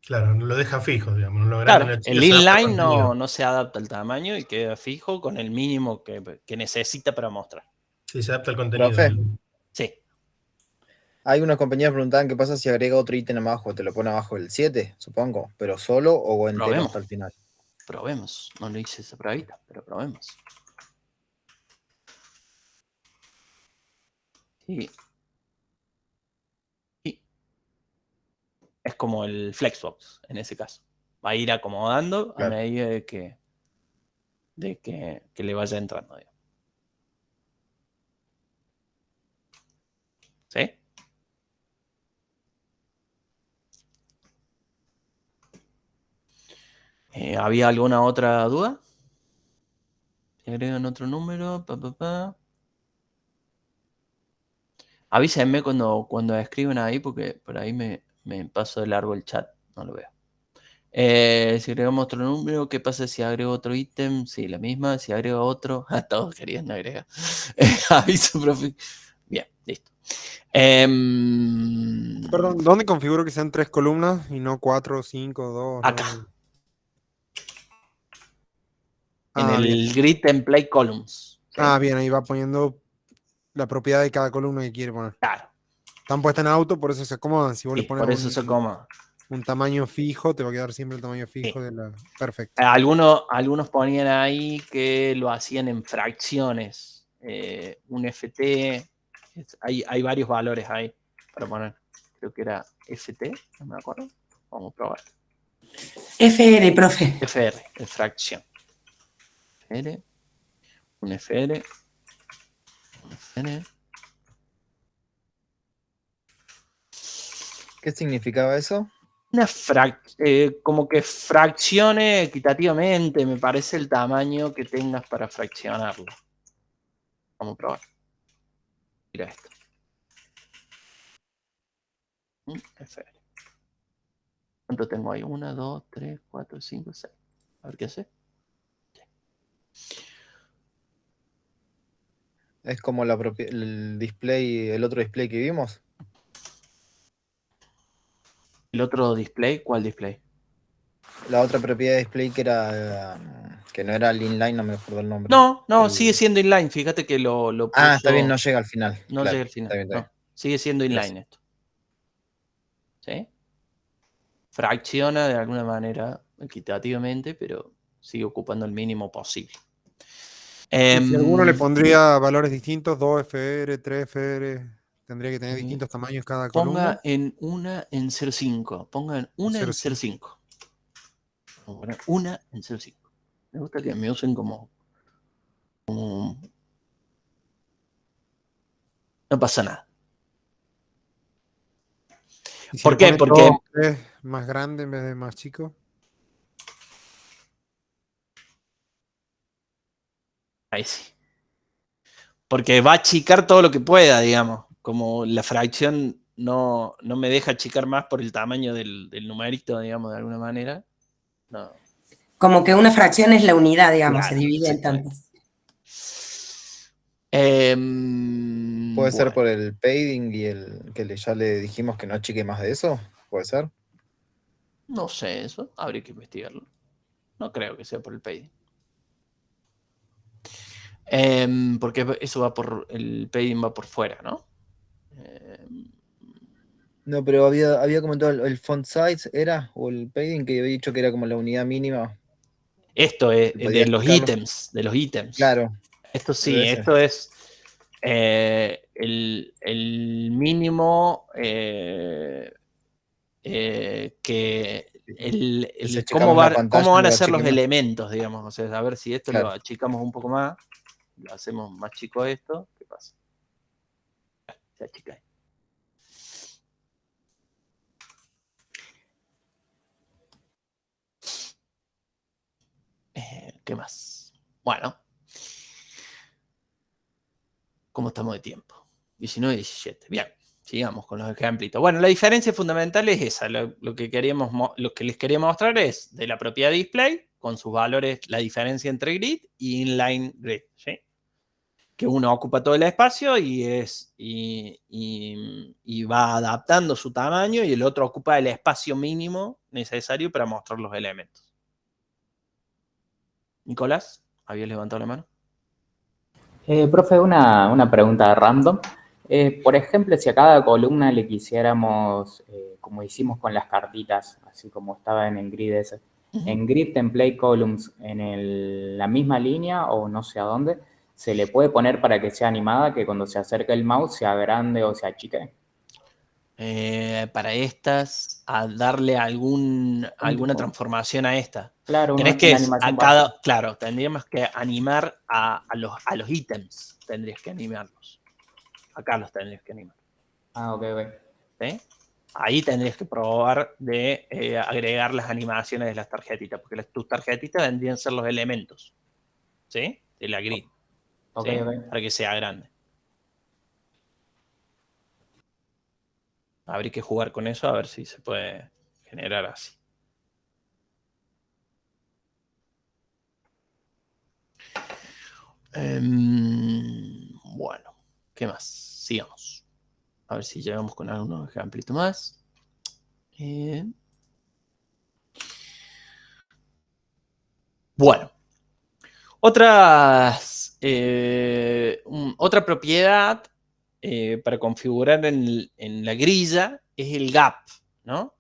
Claro, no lo deja fijo, digamos. No lo Claro, agranda, el inline no se adapta al tamaño y queda fijo con el mínimo que necesita para mostrar. Sí, se adapta al contenido. Profe. Sí. Hay unas compañías preguntaban qué pasa si agrega otro ítem abajo, te lo pone abajo el 7, supongo, pero solo o entero Probemos. hasta el final. Probemos. No lo hice esa pruebita, pero probemos. Sí. Es como el Flexbox en ese caso. Va a ir acomodando a medida de que le vaya entrando. ¿Sí? ¿Había alguna otra duda? Si agregan otro número. Avísenme cuando escriben ahí, porque por ahí me paso de largo el chat. No lo veo. Si agregamos otro número, ¿qué pasa si agrego otro ítem? Sí, la misma. Si agrego otro, todos querían agregar. Aviso, profe. Bien, listo. Perdón, ¿dónde configuro que sean 3 columnas y no 4, 5, 2? Acá. En Ah, el bien. Grid Template Columns. ¿Sí? Ah, bien, ahí va poniendo la propiedad de cada columna que quiere poner. Claro. Están puestas en auto, por eso se acomodan. Si vos Sí, le pones por eso se acomoda. un tamaño fijo, te va a quedar siempre el tamaño fijo Sí. de la. Perfecto. Algunos ponían ahí que lo hacían en fracciones. Un FT. Hay varios valores ahí para poner. Creo que era FT, no me acuerdo. Vamos a probar. FR, profe. FR, en fracción. FR, un FR, un FR. ¿Qué significaba eso? Como que fraccione equitativamente, me parece el tamaño que tengas para fraccionarlo. Vamos a probar. Mira esto. FR. ¿Cuánto tengo ahí? 1, 2, 3, 4, 5, 6. A ver qué hace. Es como el display, el otro display que vimos. ¿El otro display? ¿Cuál display? La otra propiedad de display que era que no era el inline, no me acuerdo el nombre. No, sigue siendo inline. Fíjate que lo puso. Ah, está bien, no llega al final. No Claro, llega al final. está bien, está bien. No, sigue siendo inline Gracias. esto. ¿Sí? Fracciona de alguna manera equitativamente, pero sigue ocupando el mínimo posible. Y si alguno le pondría valores distintos, 2 FR, 3 FR, tendría que tener distintos tamaños cada columna. Ponga en una en 0.5. Ponga en una en 0.5. 0.5. Vamos a poner una en 0.5. Me gusta que me usen como. No pasa nada. ¿Y si ¿Por le qué? pone Porque. 2, 3 más grande en vez de más chico? Ahí sí. Porque va a achicar todo lo que pueda, digamos. Como la fracción no me deja achicar más por el tamaño del numerito, digamos, de alguna manera. No. Como que una fracción es la unidad, digamos, Claro, se divide en exactamente. tantas. ¿Puede ser Bueno, por el padding y el que ya le dijimos que no achique más de eso? ¿Puede ser? no sé eso, habría que investigarlo. No creo que sea por el padding. Porque eso va por. El padding va por fuera, ¿no? No, pero había comentado el font size, ¿era? O el padding que había dicho que era como la unidad mínima. Esto es ¿Podía de los explicarlo? ítems. De los ítems. Claro. Esto sí, Debe ser. esto es el mínimo que Si cómo, checamos la pantalla, cómo van a lo ser los achique más. elementos, digamos. O sea, a ver si esto lo Claro. achicamos un poco más, lo hacemos más chico esto, ¿qué pasa? Se achica ahí. ¿Qué más? Bueno, ¿cómo estamos de tiempo? 19 y 17. Bien, sigamos con los ejemplitos. Bueno, la diferencia fundamental es esa. Lo que les quería mostrar es de la propiedad display, con sus valores, la diferencia entre grid y inline grid. ¿Sí? Que uno ocupa todo el espacio y va adaptando su tamaño y el otro ocupa el espacio mínimo necesario para mostrar los elementos. Nicolás, ¿habías levantado la mano? Profe, una pregunta random. Por ejemplo, si a cada columna le quisiéramos, como hicimos con las cartitas, así como estaba en el grid ese, en grid template columns, en la misma línea o no sé a dónde, ¿se le puede poner para que sea animada, que cuando se acerque el mouse sea grande o se achique? Para estas, a darle alguna transformación a esta. Claro, Tenés una que, animación básica. claro, tendríamos que animar a los ítems, tendrías que animarlos. Acá los tendrías que animar. Ah, ok, ok. ¿Sí? Ahí tendrías que probar de agregar las animaciones de las tarjetitas, porque tus tarjetitas vendrían a ser los elementos, ¿sí? De la grid, Ok, ¿sí? ok. Para que sea grande. Habría que jugar con eso a ver si se puede generar así. Bueno, ¿qué más? sigamos. A ver si llegamos con algunos ejemplitos más. Bueno. Otra propiedad para configurar en la grilla es el gap, ¿no?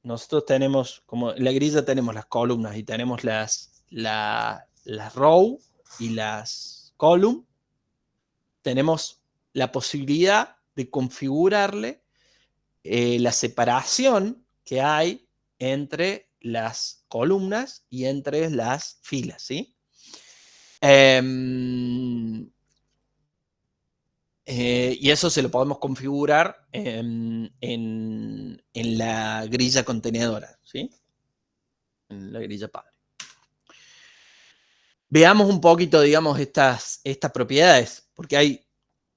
Nosotros tenemos, como en la grilla tenemos las columnas y tenemos las row y las column. Tenemos la posibilidad de configurarle la separación que hay entre las columnas y entre las filas, ¿sí? Y eso se lo podemos configurar en la grilla contenedora, ¿sí? En la grilla padre. Veamos un poquito, digamos, estas propiedades, porque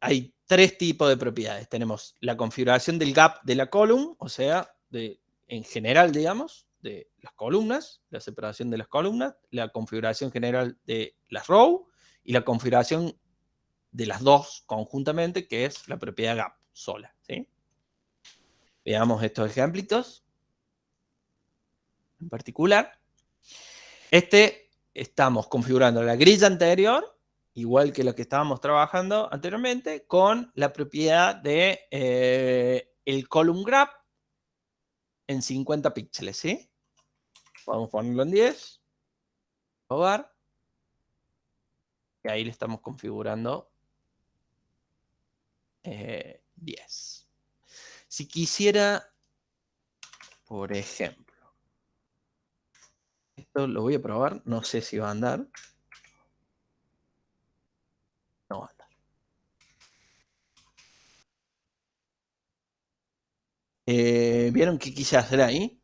hay tres tipos de propiedades. Tenemos la configuración del gap de la column, o sea, en general, digamos, de las columnas, la separación de las columnas, la configuración general de las row y la configuración de las dos conjuntamente, que es la propiedad gap sola, ¿sí? Veamos estos ejemplitos. En particular, estamos configurando la grilla anterior, igual que lo que estábamos trabajando anteriormente, con la propiedad de el column grab en 50 píxeles, ¿sí? Podemos ponerlo en 10, hogar, y ahí le estamos configurando 10. Si quisiera, por ejemplo, esto lo voy a probar, no sé si va a andar. No va a andar. ¿Vieron qué quise hacer ahí?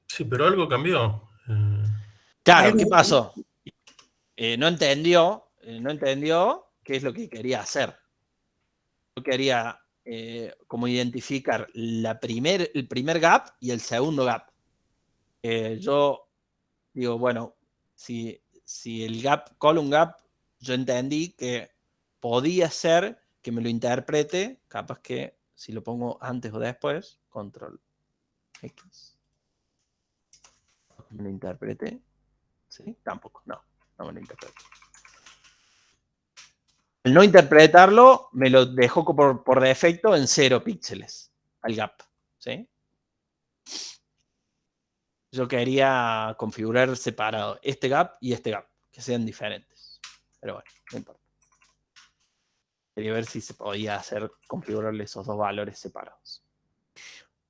Sí, pero algo cambió. Claro, ¿qué pasó? No entendió qué es lo que quería hacer. Yo quería como identificar el primer gap y el segundo gap. Yo digo, bueno, si el gap, column gap, yo entendí que podía ser que me lo interprete, capaz que si lo pongo antes o después, control X. ¿Me lo interprete? ¿Sí? Tampoco, no me lo interprete. El no interpretarlo me lo dejó por defecto en 0 píxeles al gap, ¿sí? Yo quería configurar separado este gap y este gap, que sean diferentes. Pero bueno, no importa. Quería ver si se podía configurarle esos dos valores separados.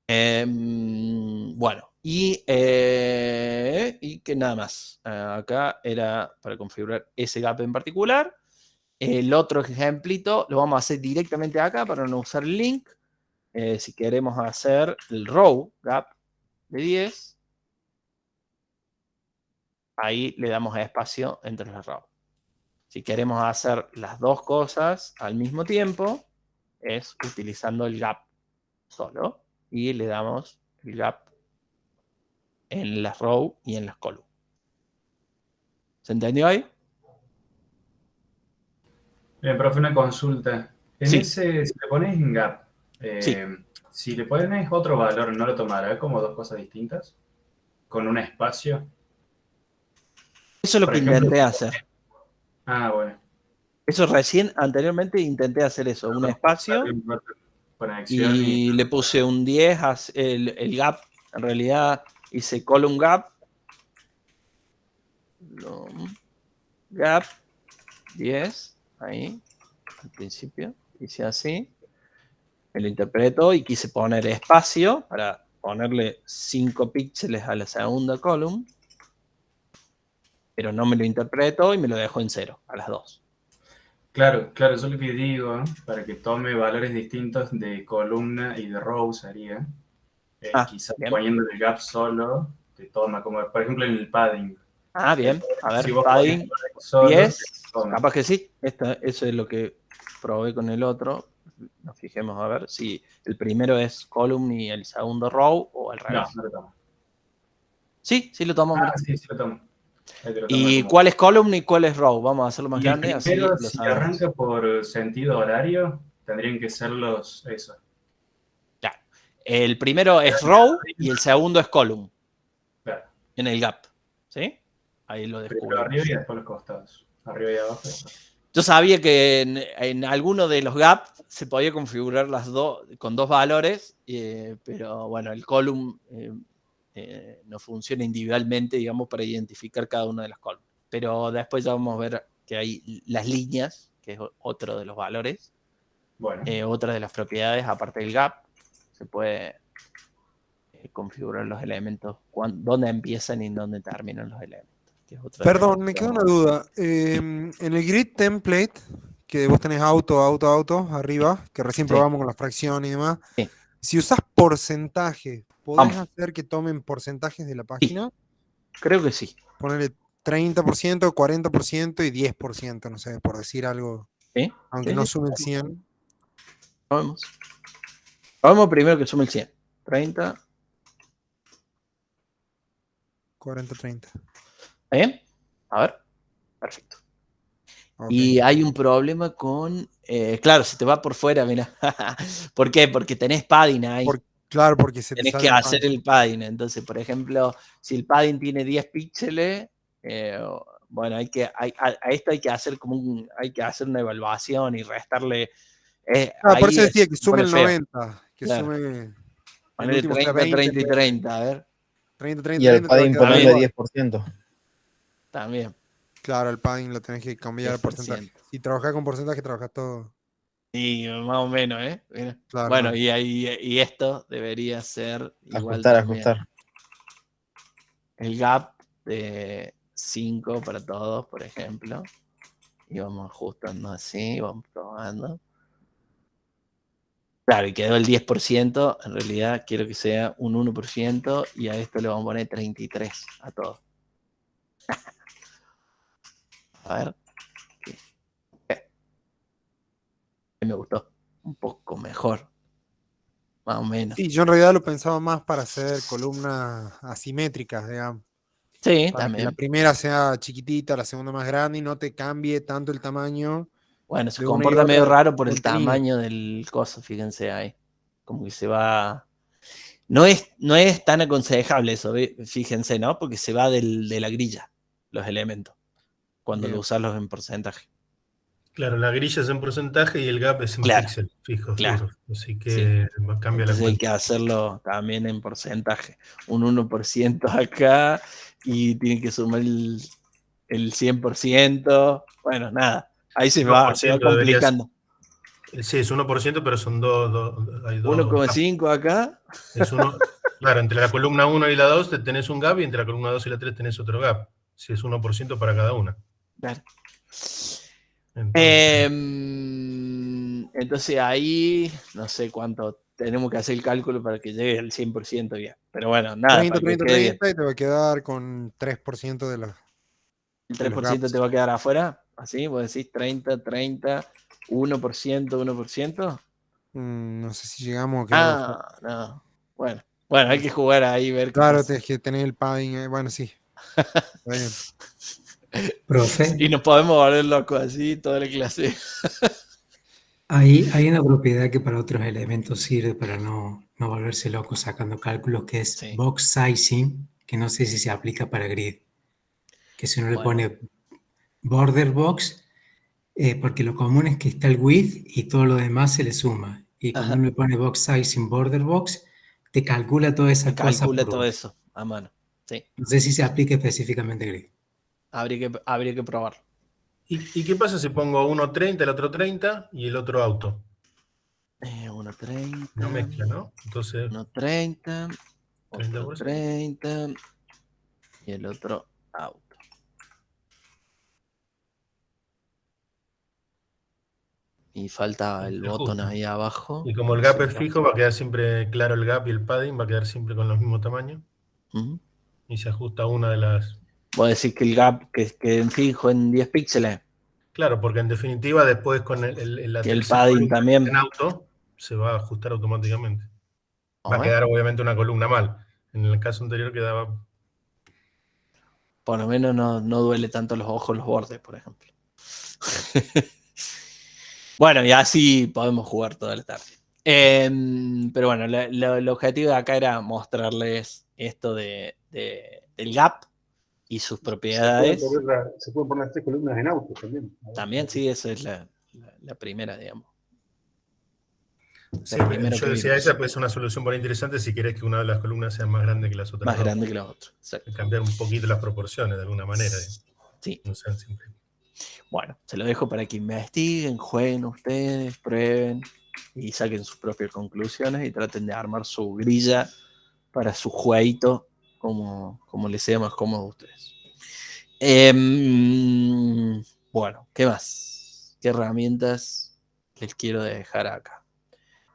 Bueno, y que nada más. Acá era para configurar ese gap en particular. El otro ejemplito lo vamos a hacer directamente acá para no usar el link. Si queremos hacer el row gap de 10, ahí le damos espacio entre las rows. Si queremos hacer las dos cosas al mismo tiempo, es utilizando el gap solo y le damos el gap en las rows y en las columnas. ¿Se entendió ahí? Bien, profe, una consulta. Sí. Si le pones en gap, Sí. si le pones otro valor, ¿no lo tomará como dos cosas distintas? ¿Con un espacio? Eso es lo Por que ejemplo, intenté hacer. Ah, bueno. Eso anteriormente intenté hacer eso, un espacio, Conexión y le puse un 10, el gap, en realidad hice column gap, gap 10, ahí, al principio, hice así, me lo interpretó y quise poner espacio para ponerle 5 píxeles a la segunda column, pero no me lo interpretó y me lo dejó en 0, a las 2. Claro, eso es lo que digo, para que tome valores distintos de columna y de row sería. Quizás bien. poniendo el gap solo, te toma, como por ejemplo en el padding. Bien, a ver, Si vos padding solo, 10, capaz que sí, eso es lo que probé con el otro. Nos fijemos a ver si el primero es column y el segundo row o al revés. No lo tomo. Sí lo tomo. Sí lo tomo. Ahí te lo ¿Y tomo cuál es column y cuál es row? Vamos a hacerlo más Y el grande, así primero, lo si sabemos. arranca por sentido horario, tendrían que ser eso. Claro. El primero es row y el segundo es column. Claro. En el gap. ¿Sí? Ahí lo Primero descubrimos. arriba y después los costados. Arriba y abajo. Yo sabía que en alguno de los gaps se podía configurar con dos valores, pero bueno, el column no funciona individualmente, digamos, para identificar cada una de las columnas. Pero después ya vamos a ver que hay las líneas, que es otro de los valores, Bueno, otra de las propiedades, aparte del gap, se puede configurar los elementos, dónde empiezan y dónde terminan los elementos. Que es otra de las Perdón, cosas me que queda vamos una a ver. duda. En el grid template, que vos tenés auto arriba, que recién Sí. probamos con la fracción y demás, Sí. si usás porcentaje, ¿podés Vamos. hacer que tomen porcentajes de la página? Creo que sí. Ponerle 30%, 40% y 10%, no sé, por decir algo, ¿Sí? aunque Sí, no sí. sume el 100. Vamos. Vamos primero que sume el 100. 30. 40, 30. ¿Está bien? A ver. Perfecto. Ok. Y hay un problema con... claro, se te va por fuera, mira. ¿Por qué? Porque tenés padding ahí. Claro, porque se te Tenés sale que el hacer padding. el padding. Entonces, por ejemplo, si el padding tiene 10 píxeles, bueno, a esto hay que hacer hay que hacer una evaluación y restarle. Ah, por Ahí eso decía que se sume pone el feo. 90, que Claro. sume el Ponele último sea 30, 20, 30 y 30, a ver. 30, 30, Y el 30 te va a padding quedar ponerle igual. 10%. También. Claro, el padding lo tenés que cambiar al 10%. porcentaje. Si trabajás con porcentaje, trabajás todo. Y más o menos, ¿eh? Mira. Claro, Bueno, claro. y esto debería ser igual Ajustar, también. ajustar. El gap de 5 para todos, por ejemplo. Y vamos ajustando así, vamos probando. Claro, y quedó el 10%. En realidad quiero que sea un 1% y a esto le vamos a poner 33 a todos. A ver. Me gustó. Un poco mejor. Más o menos. Sí, yo en realidad lo pensaba más para hacer columnas asimétricas, digamos. Sí, Para que la también. primera sea chiquitita, la segunda más grande y no te cambie tanto el tamaño. Bueno, se de una y comporta otra medio del raro por el contenido. tamaño del coso, fíjense ahí. Como que se va. No es tan aconsejable eso, fíjense, ¿no? Porque se va de la grilla, los elementos, cuando Bien. lo usas en porcentaje. Claro, la grilla es en porcentaje y el gap es en Claro, píxel, fijo, claro. fijo. Así que cambia la Entonces hay cuenta. que hacerlo también en porcentaje. Un 1% acá y tiene que sumar el 100%. Bueno, nada. Ahí se va 1% debería ser. complicando. Sí, es 1%, pero son hay dos. 1,5 acá. Es uno, claro, entre la columna 1 y la 2 tenés un gap y entre la columna 2 y la 3 tenés otro gap. Si es 1% para cada una. Claro. Entonces, Entonces ahí no sé cuánto tenemos que hacer el cálculo para que llegue al 100% bien. Pero bueno, nada, 30, para que 30, quede bien. 30 y te va a quedar con 3% de los. ¿El de los 3% gaps. te va a quedar afuera? Así, vos decís 30, 30, 1%, 1%. No sé si llegamos a quedar afuera. No. Bueno, hay que jugar ahí, ver qué Claro, pasa. tienes que tener el padding. Bueno, sí. Está bien. Profe, Y nos podemos volver locos así toda la clase. hay una propiedad que para otros elementos sirve para no volverse loco sacando cálculos, que es Sí. box sizing, que no sé si se aplica para grid. Que si uno le pone border box, porque lo común es que está el width y todo lo demás se le suma. Y cuando uno le pone box sizing border box, te calcula todas esas cosas. Calcula todo eso a mano. Sí. No sé si se aplica específicamente a grid. Habría que probarlo. ¿Y qué pasa si pongo uno 30, el otro 30 y el otro auto? 1.30. No mezcla, ¿no? Entonces, 1.30. 30%. Otro 30. Y el otro auto. Y falta el botón ahí abajo. Y como el gap es fijo, va a quedar siempre claro el gap y el padding, va a quedar siempre con los mismos tamaños. Y se ajusta una de las... Vos decís que el gap que quede fijo en 10 píxeles. Claro, porque en definitiva después con la Y el tercera padding columna también. en auto se va a ajustar automáticamente. Va a Ajá. quedar obviamente una columna mal. En el caso anterior quedaba... Por lo menos no duele tanto los ojos, los bordes, por ejemplo. Bueno, y así podemos jugar toda la tarde. Pero bueno, el objetivo de acá era mostrarles esto del gap y sus propiedades. Se pueden poner 3 columnas en autos también. También, sí, esa es la primera, digamos. Sí, que yo decía, vimos. esa puede ser una solución por interesante si querés que una de las columnas sea más grande que las otras. Más dos. grande que las otras, exacto. Cambiar un poquito las proporciones de alguna manera. Sí. No sean siempre. Bueno, se lo dejo para que investiguen, jueguen ustedes, prueben y saquen sus propias conclusiones y traten de armar su grilla para su jueguito como les sea más cómodo a ustedes. Bueno, ¿qué más? ¿Qué herramientas les quiero dejar acá?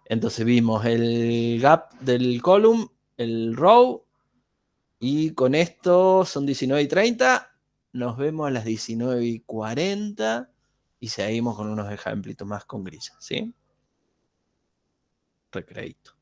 Entonces vimos el gap del column, el row, y con esto son 19:30. Nos vemos a las 19:40 y seguimos con unos ejemplitos más con grillas, ¿sí? Recreito.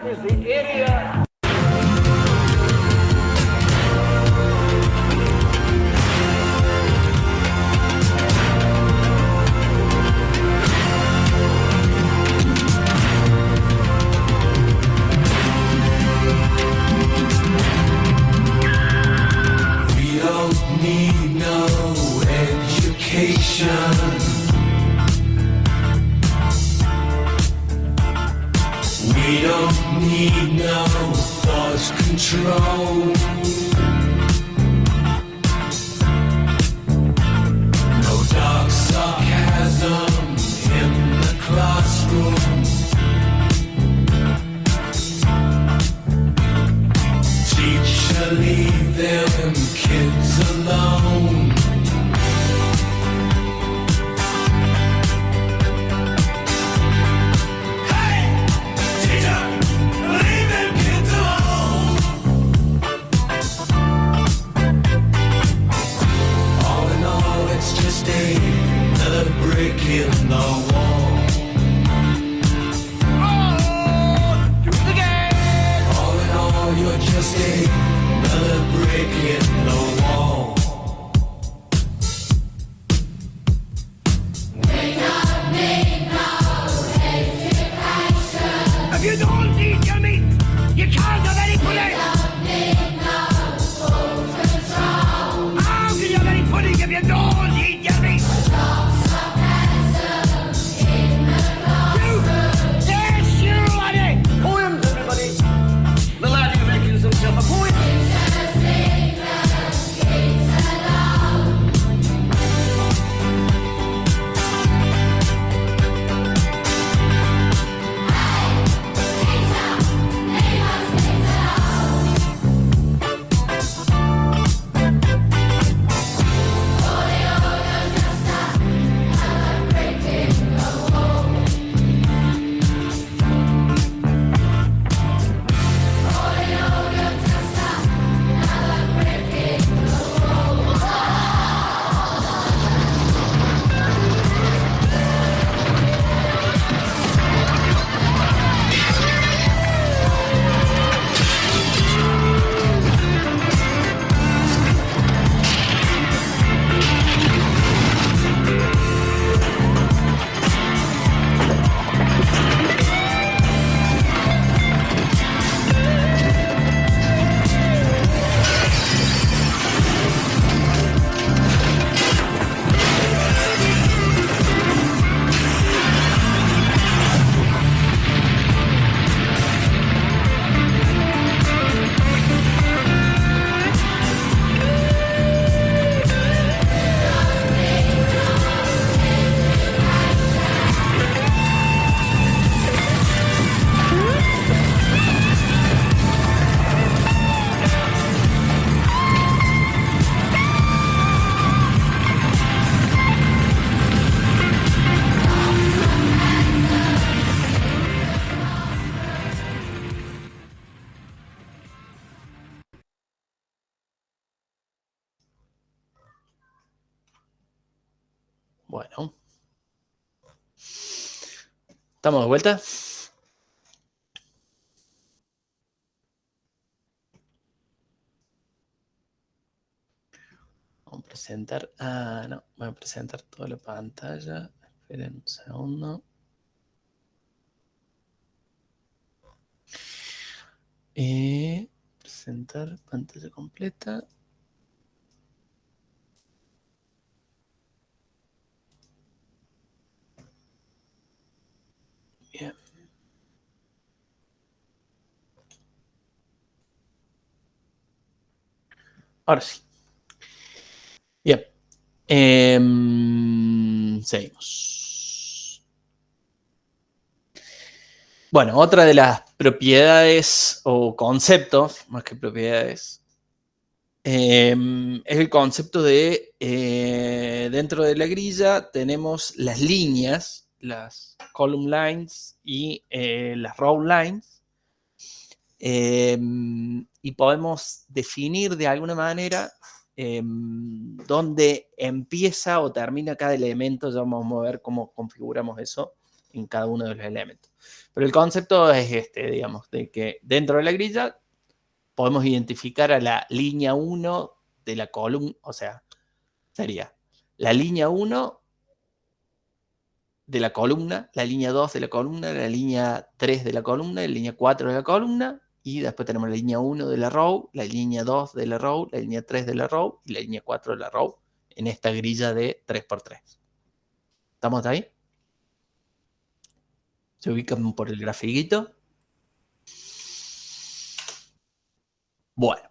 is the area. We don't need no education. We don't need no thought control. No dark sarcasm in the classroom. Teacher, leave them kids alone. Another brick in the wall. Oh, do it again. All in all, you're just another brick in the wall. We don't need no education. If you don't eat your meat, you can't have any pudding. We don't need no food control. How can you have any pudding if you don't eat your meat? Bueno. ¿Estamos de vuelta? Vamos a presentar. Ah, no. Voy a presentar toda la pantalla. Esperen un segundo. Presentar pantalla completa. Bien. Ahora sí. Bien. Seguimos. Bueno, otra de las propiedades o conceptos, más que propiedades, es el concepto de, dentro de la grilla tenemos las líneas, las column lines y las row lines, y podemos definir de alguna manera dónde empieza o termina cada elemento. Ya vamos a ver cómo configuramos eso en cada uno de los elementos. Pero el concepto es este, digamos, de que dentro de la grilla podemos identificar a la línea 1 de la columna, o sea, sería la línea 1 de la columna, la línea 2 de la columna, la línea 3 de la columna, la línea 4 de la columna, y después tenemos la línea 1 de la row, la línea 2 de la row, la línea 3 de la row y la línea 4 de la row en esta grilla de 3×3. ¿Estamos ahí? Se ubican por el grafiquito. Bueno.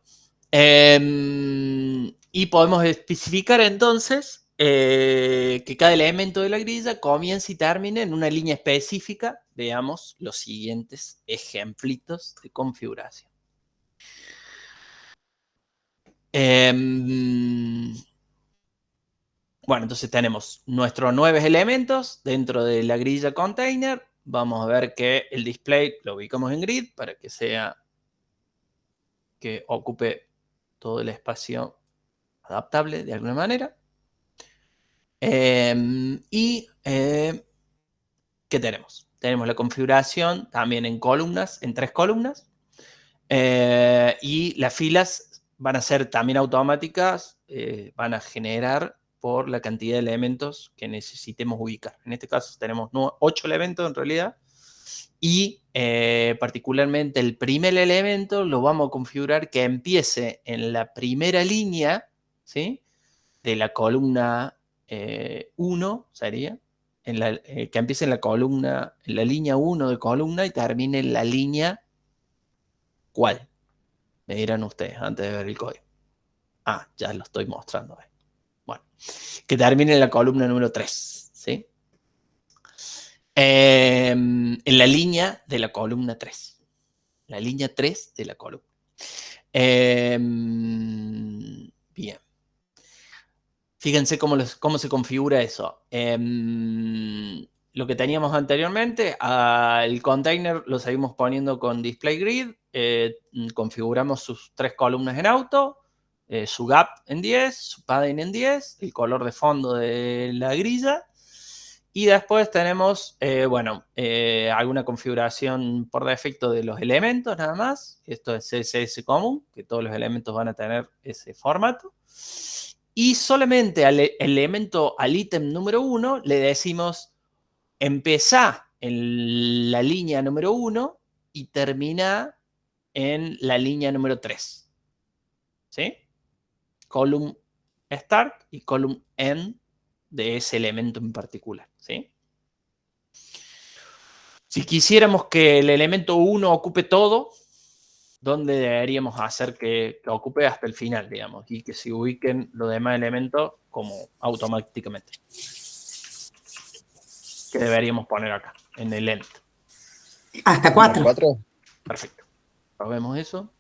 Y podemos especificar entonces que cada elemento de la grilla comience y termine en una línea específica. Veamos los siguientes ejemplitos de configuración. Bueno, entonces tenemos nuestros 9 elementos dentro de la grilla container. Vamos a ver que el display lo ubicamos en grid para que sea que ocupe todo el espacio adaptable de alguna manera. ¿Qué tenemos? Tenemos la configuración también en columnas, en 3 columnas. Y las filas van a ser también automáticas, van a generar por la cantidad de elementos que necesitemos ubicar. En este caso tenemos 8 elementos en realidad. Y particularmente el primer elemento lo vamos a configurar que empiece en la primera línea, ¿sí?, de la columna 1, sería, que empiece en la columna, en la línea 1 de columna y termine en la línea, ¿cuál? Me dirán ustedes antes de ver el código. Ah, ya lo estoy mostrando. Bueno, que termine en la columna número 3, ¿sí? En la línea de la columna 3. La línea 3 de la columna. Bien. Fíjense cómo se configura eso. Lo que teníamos anteriormente, al container lo seguimos poniendo con display grid. Configuramos sus 3 columnas en auto, su gap en 10, su padding en 10, el color de fondo de la grilla. Y después tenemos, alguna configuración por defecto de los elementos nada más. Esto es CSS común, que todos los elementos van a tener ese formato. Y solamente al elemento, al ítem número 1, le decimos empezá en la línea número 1 y termina en la línea número 3. ¿Sí? Column start y column end de ese elemento en particular. ¿Sí? Si quisiéramos que el elemento 1 ocupe todo, ¿dónde deberíamos hacer que ocupe hasta el final, digamos? Y que se ubiquen los demás elementos como automáticamente. ¿Qué deberíamos poner acá? En el end. Hasta 4. Perfecto. Probemos eso.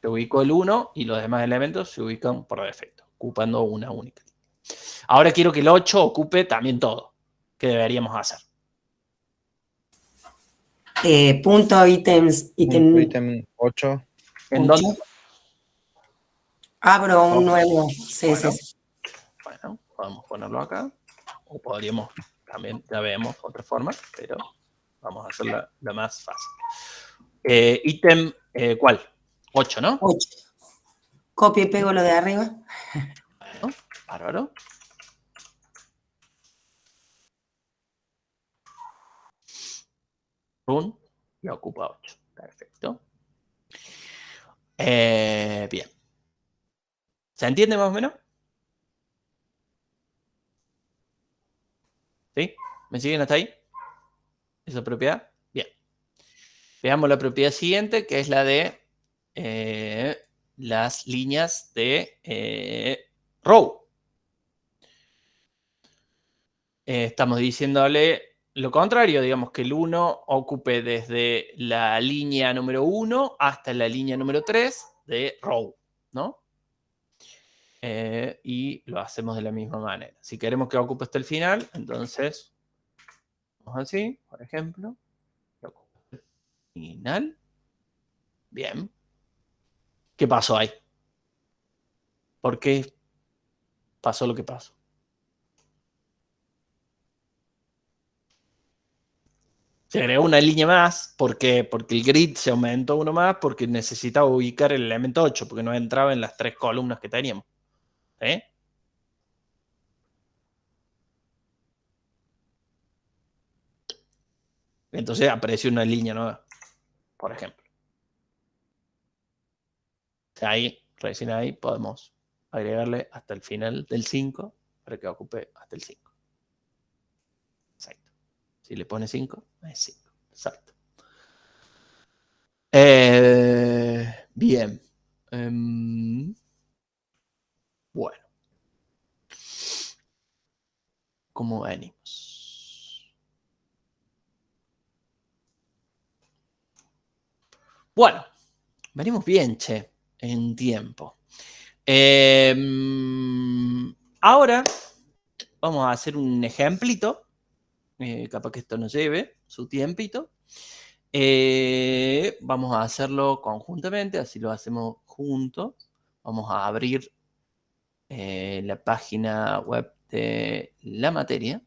Se ubicó el 1 y los demás elementos se ubican por defecto, ocupando una única. Ahora quiero que el 8 ocupe también todo. ¿Qué deberíamos hacer? Punto ítems. Ítem 8. ¿En dónde? Abro un nuevo CSS. Bueno, podemos ponerlo acá. O podríamos también, ya vemos otra forma, pero vamos a hacerla la más fácil. Ítem, ¿cuál? 8, ¿no? 8. Copio y pego lo de arriba. Bueno, bárbaro. Run y ocupa 8. Perfecto. Bien. ¿Se entiende más o menos? ¿Sí? ¿Me siguen hasta ahí? ¿Esa propiedad? Bien. Veamos la propiedad siguiente, que es la de las líneas de row. Estamos diciéndole lo contrario, digamos que el 1 ocupe desde la línea número 1 hasta la línea número 3 de row, ¿no? Y lo hacemos de la misma manera. Si queremos que ocupe hasta el final, entonces, vamos así, por ejemplo. Final. Bien. ¿Qué pasó ahí? ¿Por qué pasó lo que pasó? Se agregó una línea más. ¿Por qué? Porque el grid se aumentó uno más porque necesitaba ubicar el elemento 8, porque no entraba en las 3 columnas que teníamos. ¿Eh? Entonces apareció una línea nueva, por ejemplo. O sea, ahí, recién ahí, podemos agregarle hasta el final del 5 para que ocupe hasta el 5. Exacto. Si le pone 5, es 5. Exacto. Bien. Bueno. ¿Cómo venimos? Bueno, venimos bien, che, en tiempo. Ahora vamos a hacer un ejemplito. Capaz que esto nos lleve su tiempito. Vamos a hacerlo conjuntamente, así lo hacemos juntos. Vamos a abrir la página web de la materia.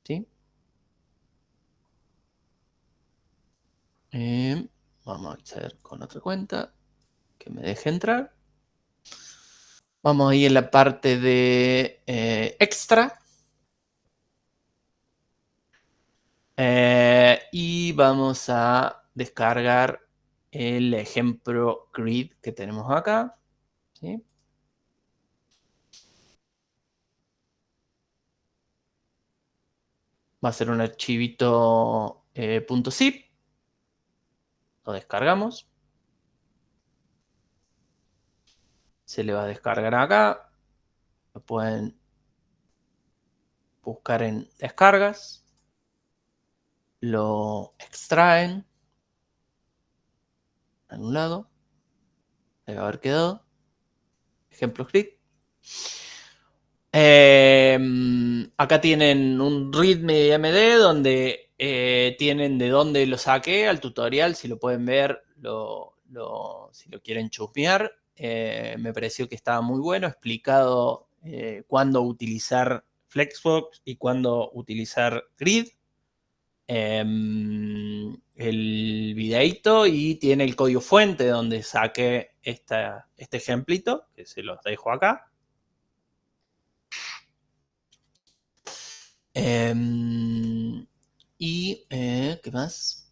¿Sí? Vamos a acceder con otra cuenta que me deje entrar. Vamos a ir en la parte de extra. Y vamos a descargar el ejemplo grid que tenemos acá. ¿Sí? Va a ser un archivito .zip. Lo descargamos. Se le va a descargar acá. Lo pueden buscar en descargas. Lo extraen. En un lado. Debe haber quedado. Ejemplo grid. Acá tienen un readme.md donde tienen de dónde lo saqué al tutorial. Si lo pueden ver, si lo quieren chusmear. Me pareció que estaba muy bueno, explicado cuándo utilizar Flexbox y cuándo utilizar Grid. El videito, y tiene el código fuente donde saqué este ejemplito, que se los dejo acá. ¿Qué más?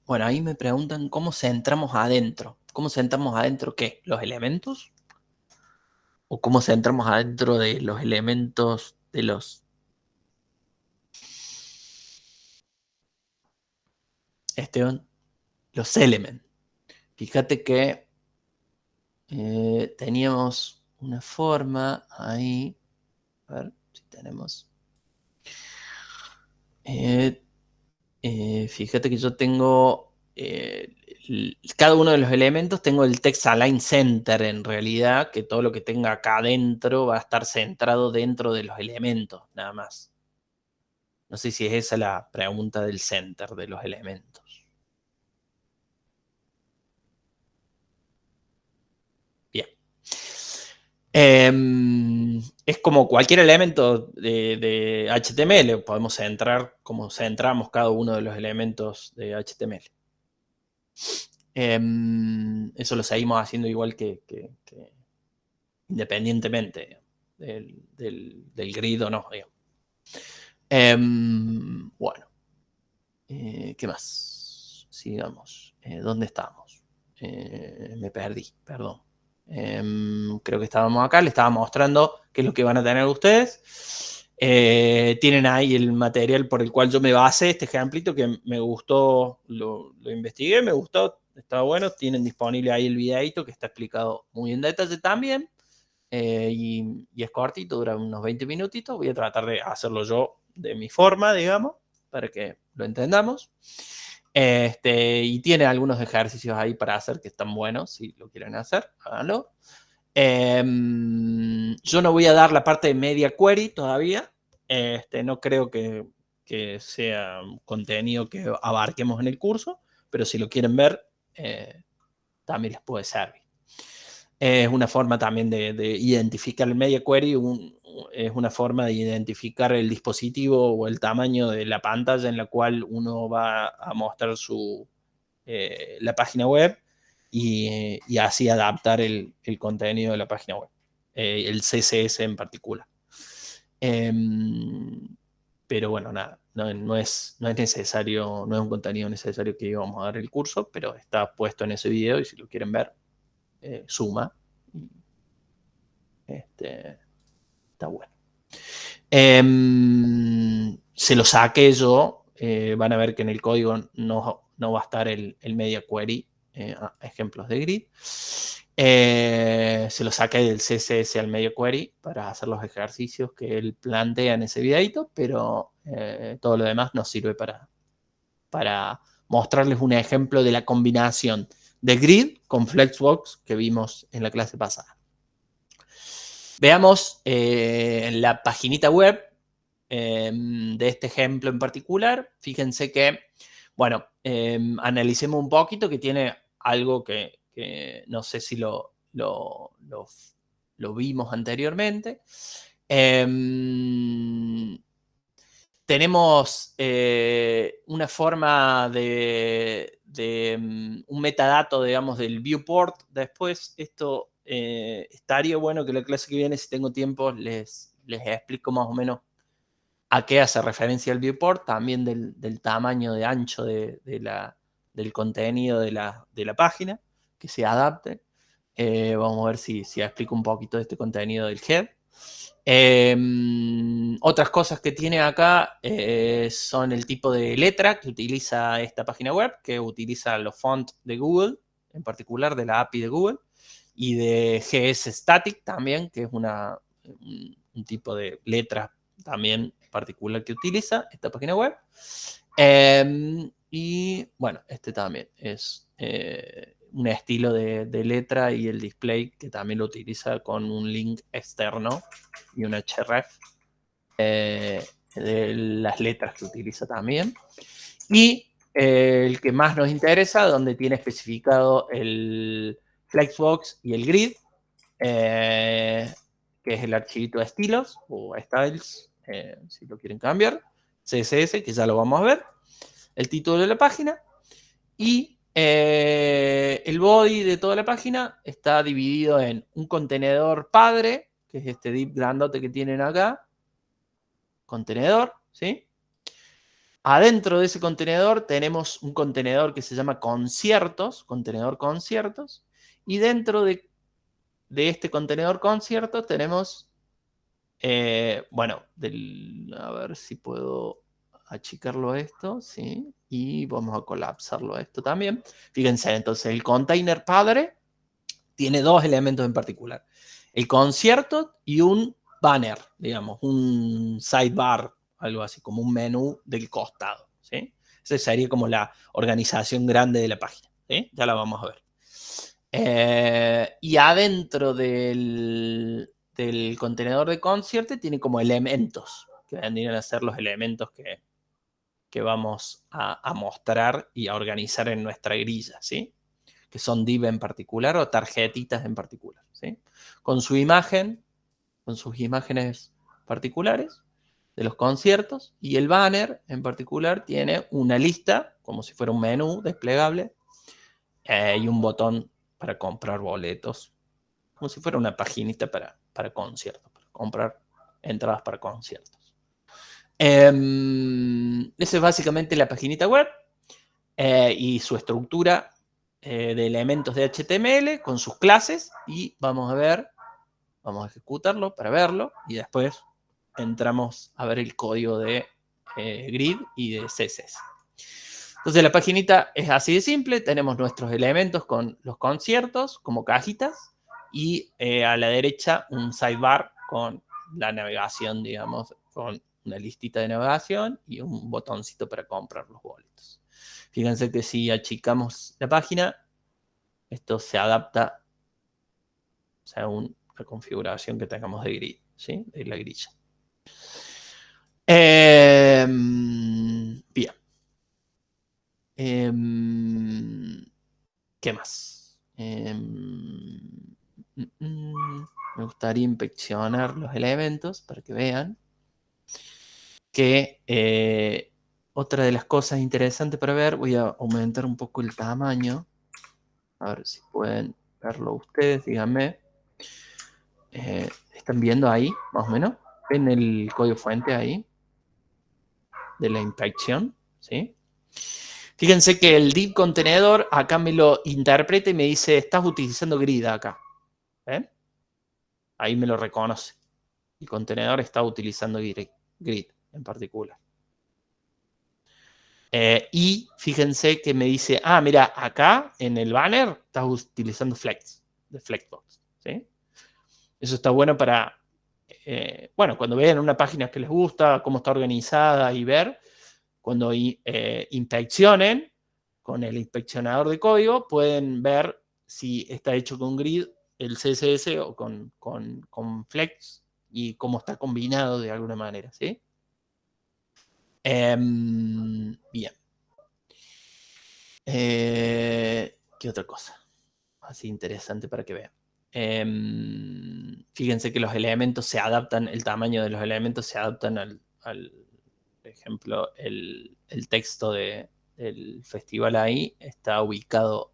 Bueno, ahí me preguntan cómo centramos adentro. ¿Cómo centramos adentro qué? ¿Los elementos? ¿O cómo centramos adentro de los elementos de los... los elements? Fíjate que teníamos una forma ahí. A ver si tenemos... fíjate que yo tengo... cada uno de los elementos tengo el text align center en realidad, que todo lo que tenga acá adentro va a estar centrado dentro de los elementos, nada más. No sé si es esa la pregunta del center de los elementos. Bien. Es como cualquier elemento de HTML, podemos centrar como centramos cada uno de los elementos de HTML. Eso lo seguimos haciendo igual que independientemente del grid o no. Bueno, ¿qué más? Sigamos. ¿Dónde estamos? Me perdí, perdón. Creo que estábamos acá, les estaba mostrando qué es lo que van a tener ustedes. Tienen ahí el material por el cual yo me basé, este ejemplito que me gustó, lo investigué, me gustó, estaba bueno. Tienen disponible ahí el videito que está explicado muy en detalle también. Y es cortito, dura unos 20 minutitos. Voy a tratar de hacerlo yo de mi forma, digamos, para que lo entendamos. Y tiene algunos ejercicios ahí para hacer que están buenos. Si lo quieren hacer, háganlo. Yo no voy a dar la parte de media query todavía. No creo que sea un contenido que abarquemos en el curso, pero si lo quieren ver, también les puede servir. Es una forma también de identificar el media query, es una forma de identificar el dispositivo o el tamaño de la pantalla en la cual uno va a mostrar la página web y así adaptar el contenido de la página web, el CSS en particular. Pero bueno, nada, no es necesario, no es un contenido necesario que íbamos a dar el curso, pero está puesto en ese video y si lo quieren ver, suma. Está bueno. Se lo saqué yo. Van a ver que en el código no va a estar el media query, ejemplos de grid. Se lo saqué del CSS al media query para hacer los ejercicios que él plantea en ese videito, pero todo lo demás nos sirve para mostrarles un ejemplo de la combinación de grid con Flexbox que vimos en la clase pasada. Veamos en la paginita web de este ejemplo en particular. Fíjense que, bueno, analicemos un poquito que tiene algo que no sé si lo vimos anteriormente. Tenemos una forma de un metadato, digamos, del viewport. Después, esto estaría bueno que la clase que viene, si tengo tiempo, les explico más o menos a qué hace referencia el viewport, también del tamaño de ancho del contenido de la página, que se adapte. Vamos a ver si explico un poquito de este contenido del head. Otras cosas que tiene acá son el tipo de letra que utiliza esta página web, que utiliza los fonts de Google, en particular de la API de Google, y de GS Static también, que es un tipo de letra también particular que utiliza esta página web. Y bueno, este también es un estilo de letra y el display que también lo utiliza con un link externo y un href de las letras que utiliza también. Y el que más nos interesa, donde tiene especificado el Flexbox y el grid, que es el archivito de estilos o styles, si lo quieren cambiar, CSS, que ya lo vamos a ver, el título de la página y el body de toda la página está dividido en un contenedor padre, que es este div grandote que tienen acá, contenedor, ¿sí? Adentro de ese contenedor tenemos un contenedor que se llama conciertos, contenedor conciertos, y dentro de este contenedor conciertos tenemos, bueno, a ver si puedo achicarlo a esto, ¿sí? Y vamos a colapsarlo a esto también. Fíjense, entonces el container padre tiene dos elementos en particular. El concierto y un banner, digamos, un sidebar, algo así, como un menú del costado, ¿sí? Esa sería como la organización grande de la página, ¿sí? Ya la vamos a ver. Y adentro del contenedor de concierto tiene como elementos, que vendrían a ser los elementos que vamos a mostrar y a organizar en nuestra grilla, ¿sí? Que son div en particular o tarjetitas en particular, ¿sí? Con su imagen, con sus imágenes particulares de los conciertos, y el banner en particular tiene una lista, como si fuera un menú desplegable, y un botón para comprar boletos, como si fuera una paginita para conciertos, para comprar entradas para conciertos. Esa es básicamente la paginita web y su estructura de elementos de HTML con sus clases, y vamos a ejecutarlo para verlo y después entramos a ver el código de grid y de CSS. Entonces la paginita es así de simple, tenemos nuestros elementos con los conciertos como cajitas y a la derecha un sidebar con la navegación, digamos, con una listita de navegación y un botoncito para comprar los boletos. Fíjense que si achicamos la página, esto se adapta según la configuración que tengamos de grid, ¿sí? De la grilla. Bien. ¿Qué más? Me gustaría inspeccionar los elementos para que vean que otra de las cosas interesantes para ver, voy a aumentar un poco el tamaño. A ver si pueden verlo ustedes, díganme. ¿Están viendo ahí, más o menos? ¿Ven el código fuente ahí? De la inspección, ¿sí? Fíjense que el div contenedor acá me lo interpreta y me dice, estás utilizando grid acá. ¿Ven? Ahí me lo reconoce. El contenedor está utilizando grid en particular. Y fíjense que me dice, mira, acá en el banner estás utilizando Flex, de Flexbox, ¿sí? Eso está bueno para, cuando vean una página que les gusta, cómo está organizada y ver, cuando inspeccionen con el inspeccionador de código, pueden ver si está hecho con grid, el CSS o con Flex y cómo está combinado de alguna manera, ¿sí? Bien. ¿Qué otra cosa? Así interesante para que vean. Fíjense que los elementos se adaptan, el tamaño de los elementos se adaptan al por ejemplo, el texto del festival ahí está ubicado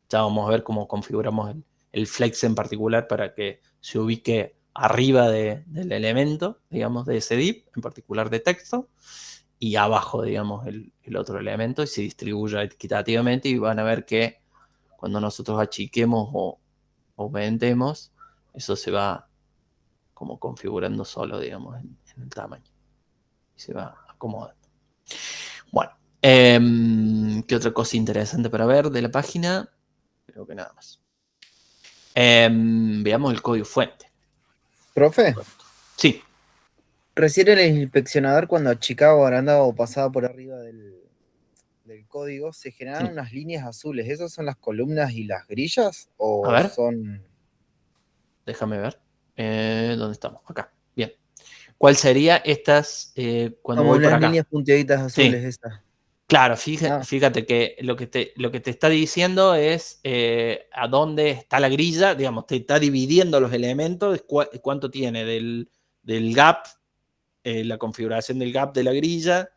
ya vamos a ver cómo configuramos el flex en particular para que se ubique arriba del elemento, digamos, de ese div, en particular de texto, y abajo, digamos, el otro elemento, y se distribuya equitativamente, y van a ver que cuando nosotros achiquemos o aumentemos, eso se va como configurando solo, digamos, en el tamaño. Y se va acomodando. Bueno, ¿qué otra cosa interesante para ver de la página? Creo que nada más. Veamos el código fuente. ¿Profe? Sí. Recién el inspeccionador, cuando achicaba o agrandaba o pasaba por arriba del código, se generaron unas líneas azules. ¿Esas son las columnas y las grillas? ¿O A ver. son...? Déjame ver. ¿Dónde estamos? Acá. Bien. ¿Cuál sería estas cuando Como voy por unas acá? líneas punteaditas azules, Sí. estas. Claro, fíjate que lo que te está diciendo es a dónde está la grilla, digamos, te está dividiendo los elementos, cuánto tiene del gap, la configuración del gap de la grilla,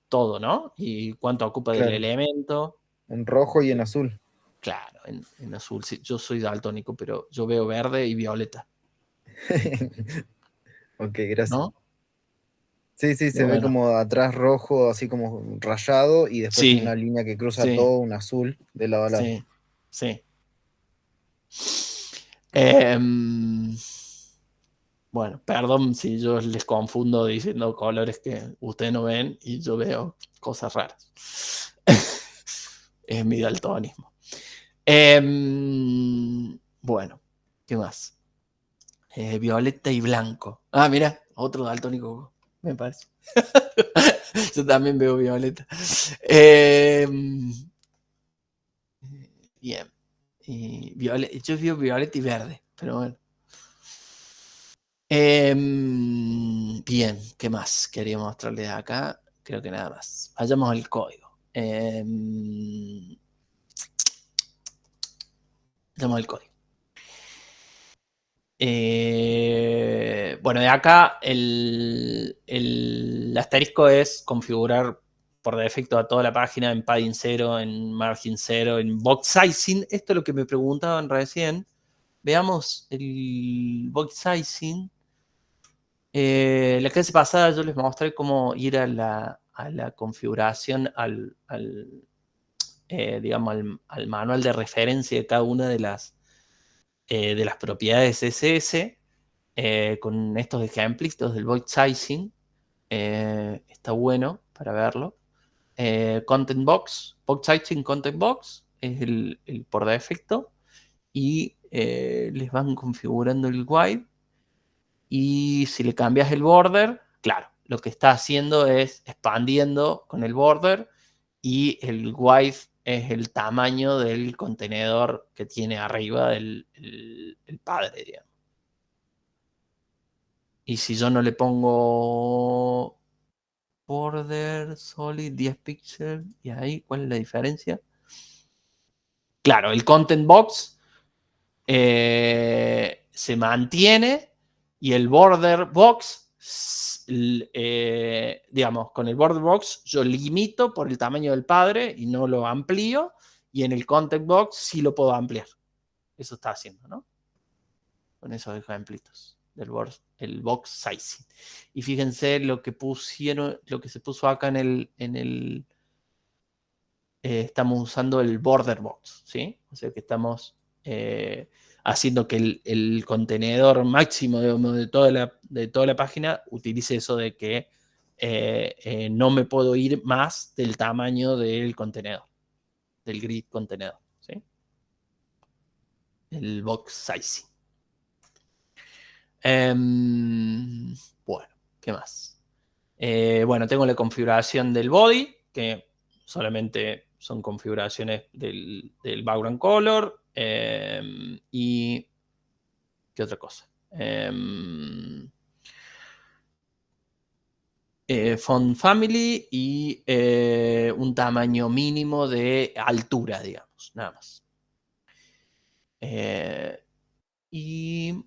todo, ¿no? Y cuánto ocupa del Claro. elemento. En rojo y en azul. Claro, en azul. Sí, yo soy daltónico, pero yo veo verde y violeta. Ok, gracias. ¿No? Sí, se ve Bueno. como atrás rojo, así como rayado, y después Sí, una línea que cruza sí. todo, un azul, de lado a lado. Sí. Bueno, perdón si yo les confundo diciendo colores que ustedes no ven y yo veo cosas raras. Es mi daltonismo. Bueno, ¿qué más? Violeta y blanco. Mira, otro daltónico, me parece. Yo también veo violeta. Bien. Yo veo violeta y verde, pero bueno. Bien, ¿qué más quería mostrarles acá? Creo que nada más. Vayamos al código. Vayamos al código. Bueno, de acá el asterisco es configurar por defecto a toda la página en padding 0, en margin 0, en box sizing. Esto es lo que me preguntaban recién. Veamos el box sizing. La clase pasada yo les mostré cómo ir a la configuración, digamos, al manual de referencia de cada una de las propiedades CSS con estos ejemplitos del void sizing. Está bueno para verlo. Content box, box sizing content box es el por defecto y les van configurando el wide. Y si le cambias el border, claro, lo que está haciendo es expandiendo con el border y el width es el tamaño del contenedor que tiene arriba el padre, digamos. Y si yo no le pongo border solid 10 píxeles, y ahí, ¿cuál es la diferencia? claro, el content box se mantiene y el border box, digamos, con el border box yo limito por el tamaño del padre y no lo amplío, y en el content box sí lo puedo ampliar. Eso está haciendo, ¿no? Con esos ejemplitos del el box sizing. Y fíjense lo que pusieron, lo que se puso acá en el estamos usando el border box, ¿sí? O sea que estamos haciendo que el contenedor máximo de toda la página utilice eso de que no me puedo ir más del tamaño del contenedor, del grid contenedor, ¿sí? El box sizing. Bueno, ¿qué más? Bueno, tengo la configuración del body, que solamente son configuraciones del background color. Y ¿qué otra cosa? Font family y un tamaño mínimo de altura, digamos, nada más. Y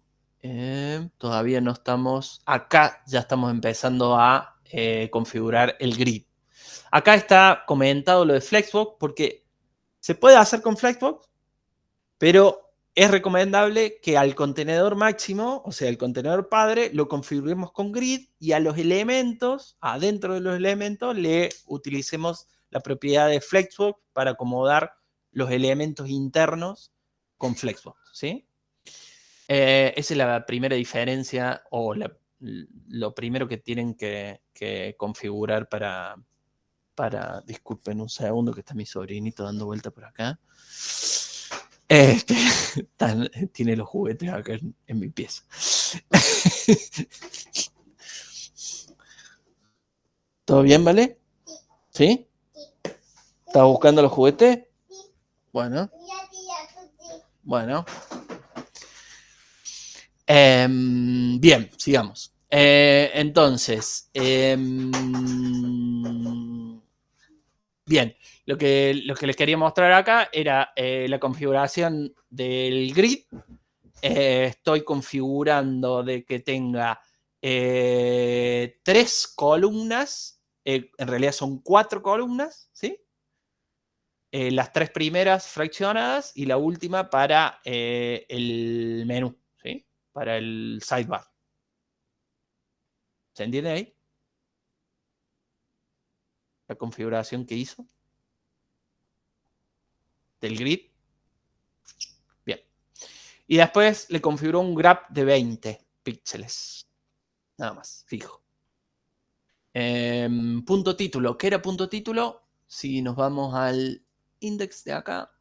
todavía no estamos, acá ya estamos empezando a configurar el grid. Acá está comentado lo de Flexbox porque se puede hacer con Flexbox, pero es recomendable que al contenedor máximo, o sea, el contenedor padre, lo configuremos con grid y a los elementos, adentro de los elementos, le utilicemos la propiedad de Flexbox para acomodar los elementos internos con Flexbox, ¿sí? Esa es la primera diferencia o lo primero que tienen que configurar para... Disculpen un segundo que está mi sobrinito dando vuelta por acá. Tiene los juguetes acá en mi pieza. ¿Todo bien, vale? ¿Sí? ¿Estás buscando los juguetes? Bueno. Bueno. Bien, sigamos. Entonces, bien, lo que les quería mostrar acá era la configuración del grid. Estoy configurando de que tenga 3 columnas, en realidad son 4 columnas, ¿sí? Las 3 primeras fraccionadas y la última para el menú, ¿sí? Para el sidebar. ¿Se entiende ahí? La configuración que hizo del grid. Bien. Y después le configuró un grab de 20 píxeles. Nada más, fijo. Punto título. ¿Qué era punto título? Si nos vamos al index de acá,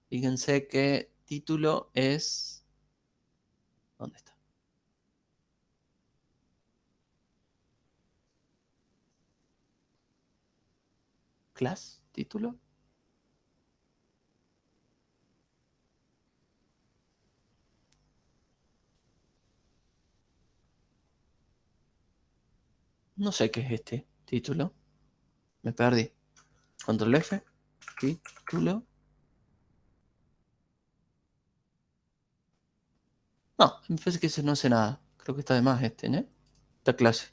fíjense que título es... ¿Dónde está? Class, título. No sé qué es este título. Me perdí. Control F. Título. No, me parece que ese no hace nada. Creo que está de más este, ¿no? Esta clase.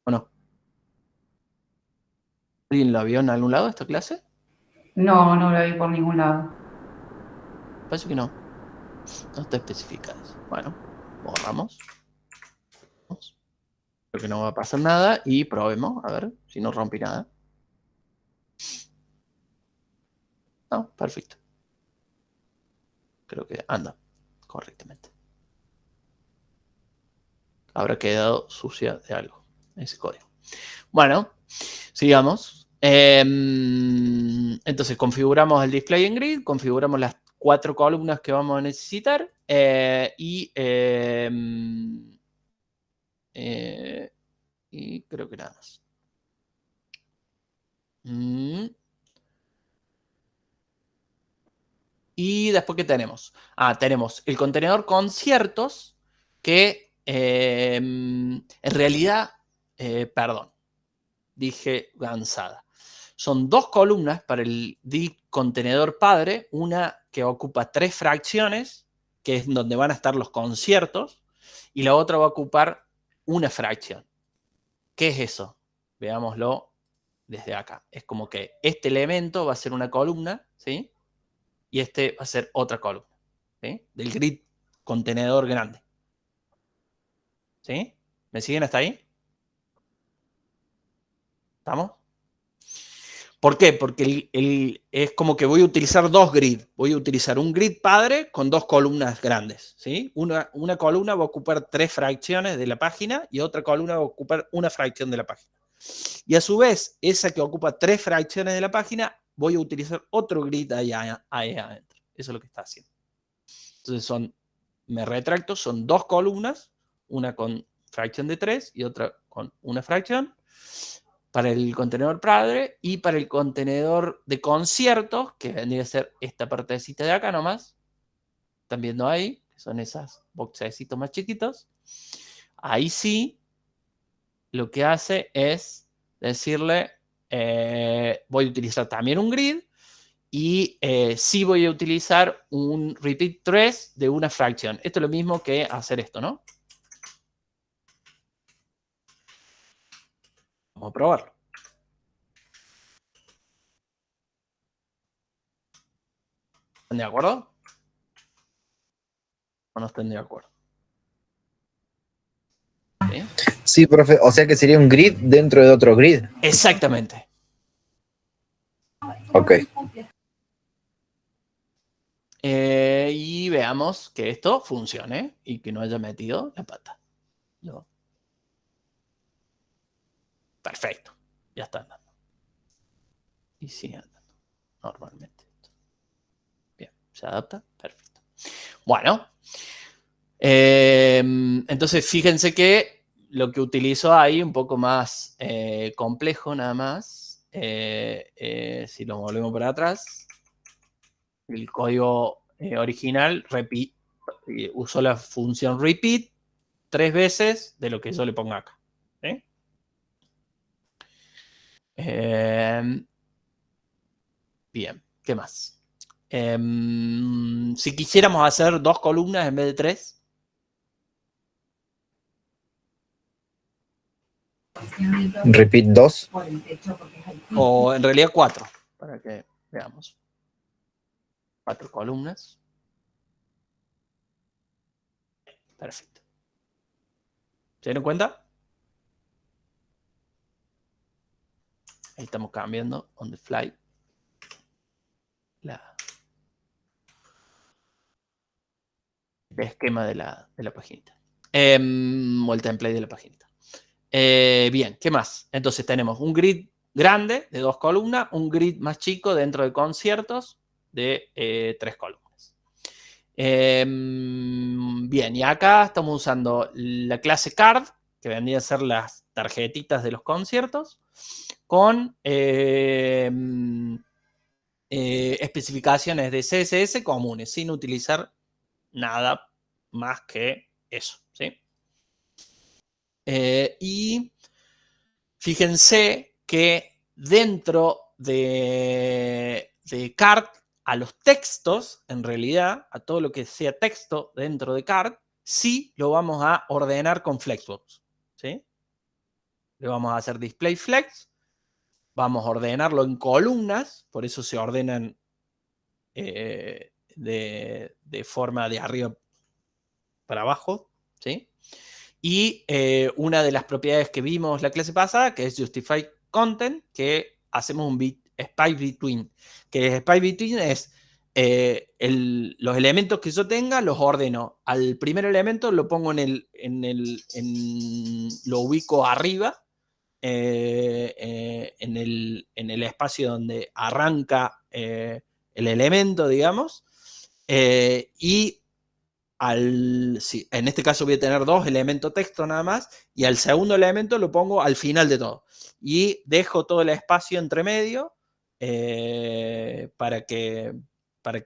¿O no? ¿Alguien la vio en algún lado esta clase? No, no la vi por ningún lado. Parece que no. No está especificada. Bueno, borramos. Creo que no va a pasar nada y probemos, a ver si no rompe nada. No, perfecto. Creo que anda correctamente. Habrá quedado sucia de algo ese código. Bueno, sigamos. Entonces configuramos el display en grid, configuramos las 4 columnas que vamos a necesitar y creo que nada más. Y después, ¿qué tenemos? Tenemos el contenedor conciertos que en realidad, perdón, dije gansada. son 2 columnas para el div contenedor padre, una que ocupa 3 fracciones, que es donde van a estar los conciertos, y la otra va a ocupar una fracción. ¿Qué es eso? Veámoslo desde acá. Es como que este elemento va a ser una columna, ¿sí? Y este va a ser otra columna, ¿sí? Del grid contenedor grande. ¿Sí? ¿Me siguen hasta ahí? ¿Estamos? ¿Por qué? Porque es como que voy a utilizar 2 grids. Voy a utilizar un grid padre con 2 columnas grandes, ¿sí? Una columna va a ocupar 3 fracciones de la página y otra columna va a ocupar una fracción de la página. Y a su vez, esa que ocupa 3 fracciones de la página, voy a utilizar otro grid ahí adentro. Eso es lo que está haciendo. Entonces me retracto, son 2 columnas, una con fracción de 3 y otra con una fracción, para el contenedor padre, y para el contenedor de conciertos, que vendría a ser esta partecita de acá nomás. Están viendo ahí, que son esos boxecitos más chiquitos. Ahí sí, lo que hace es decirle, voy a utilizar también un grid, y sí voy a utilizar un repeat 3 de una fracción. Esto es lo mismo que hacer esto, ¿no? Vamos a probarlo. ¿Están de acuerdo? ¿O no están de acuerdo? ¿Sí? Sí, profe. O sea que sería un grid dentro de otro grid. Exactamente. Ok. Y veamos que esto funcione y que no haya metido la pata. ¿No? Perfecto. Ya está andando. Y sigue andando normalmente. Bien, se adapta. Perfecto. Bueno. Entonces fíjense que lo que utilizo ahí un poco más complejo nada más. Si lo volvemos para atrás. El código original usó la función repeat 3 veces de lo que yo le ponga acá. ¿Sí? Bien, ¿qué más? Si quisiéramos hacer 2 columnas en vez de 3. Repeat 2. O en realidad 4, para que veamos. 4 columnas. Perfecto. ¿Se dieron cuenta? Ahí estamos cambiando on the fly el esquema de la paginita. O el template de la paginita. Bien, ¿qué más? Entonces tenemos un grid grande de 2 columnas, un grid más chico dentro de conciertos de 3 columnas. Bien, y acá estamos usando la clase card, que vendría a ser las tarjetitas de los conciertos, con especificaciones de CSS comunes, sin utilizar nada más que eso, ¿sí? Y fíjense que dentro de card, a los textos, en realidad, a todo lo que sea texto dentro de card, sí lo vamos a ordenar con Flexbox, ¿sí? Le vamos a hacer display flex, vamos a ordenarlo en columnas, por eso se ordenan de forma de arriba para abajo, ¿sí? Y una de las propiedades que vimos la clase pasada, que es Justify Content, que hacemos un Spy Between. Que Spy Between es los elementos que yo tenga, los ordeno. Al primer elemento lo pongo lo ubico arriba, en el espacio donde arranca el elemento, digamos. Y en este caso voy a tener 2 elementos texto nada más, y al segundo elemento lo pongo al final de todo. Y dejo todo el espacio entre medio para que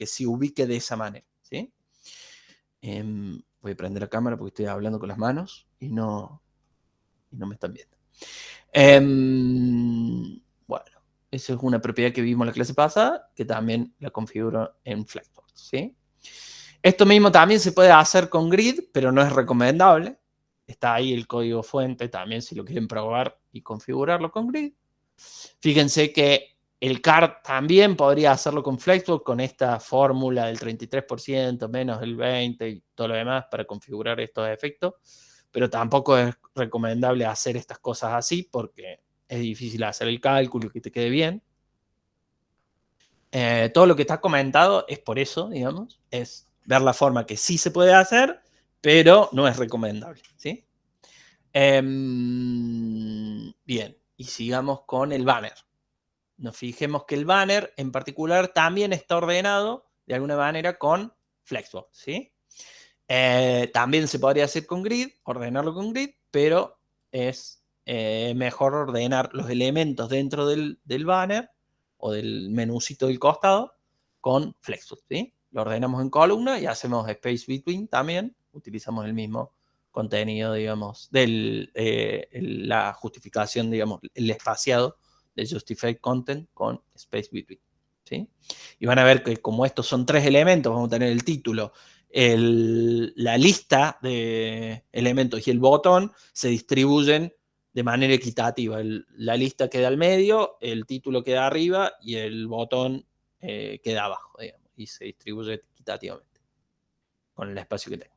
se ubique de esa manera, ¿sí? Voy a prender la cámara porque estoy hablando con las manos y no me están viendo. Bueno, Esa es una propiedad que vimos en la clase pasada, que también la configuro en Flexbox, ¿sí? Esto mismo también se puede hacer con Grid, pero no es recomendable. Está ahí el código fuente también si lo quieren probar y configurarlo con Grid. Fíjense que el CAR también podría hacerlo con Flexbox, con esta fórmula del 33% menos el 20% y todo lo demás para configurar estos efectos. Pero tampoco es recomendable hacer estas cosas así porque es difícil hacer el cálculo y que te quede bien. Todo lo que está comentado es por eso, digamos, es ver la forma que sí se puede hacer, pero no es recomendable, ¿sí? Bien, y sigamos con el banner. Nos fijemos que el banner en particular también está ordenado de alguna manera con Flexbox, ¿sí? También se podría hacer con Grid, ordenarlo con Grid, pero es mejor ordenar los elementos dentro del banner o del menucito del costado con Flexbox, ¿sí? Lo ordenamos en columna y hacemos space between también. Utilizamos el mismo contenido, digamos, la justificación, digamos, el espaciado de Justified Content con space between, ¿sí? Y van a ver que como estos son 3 elementos, vamos a tener el título, la lista de elementos y el botón se distribuyen de manera equitativa. La lista queda al medio, el título queda arriba y el botón queda abajo, digamos, y se distribuye equitativamente con el espacio que tengo.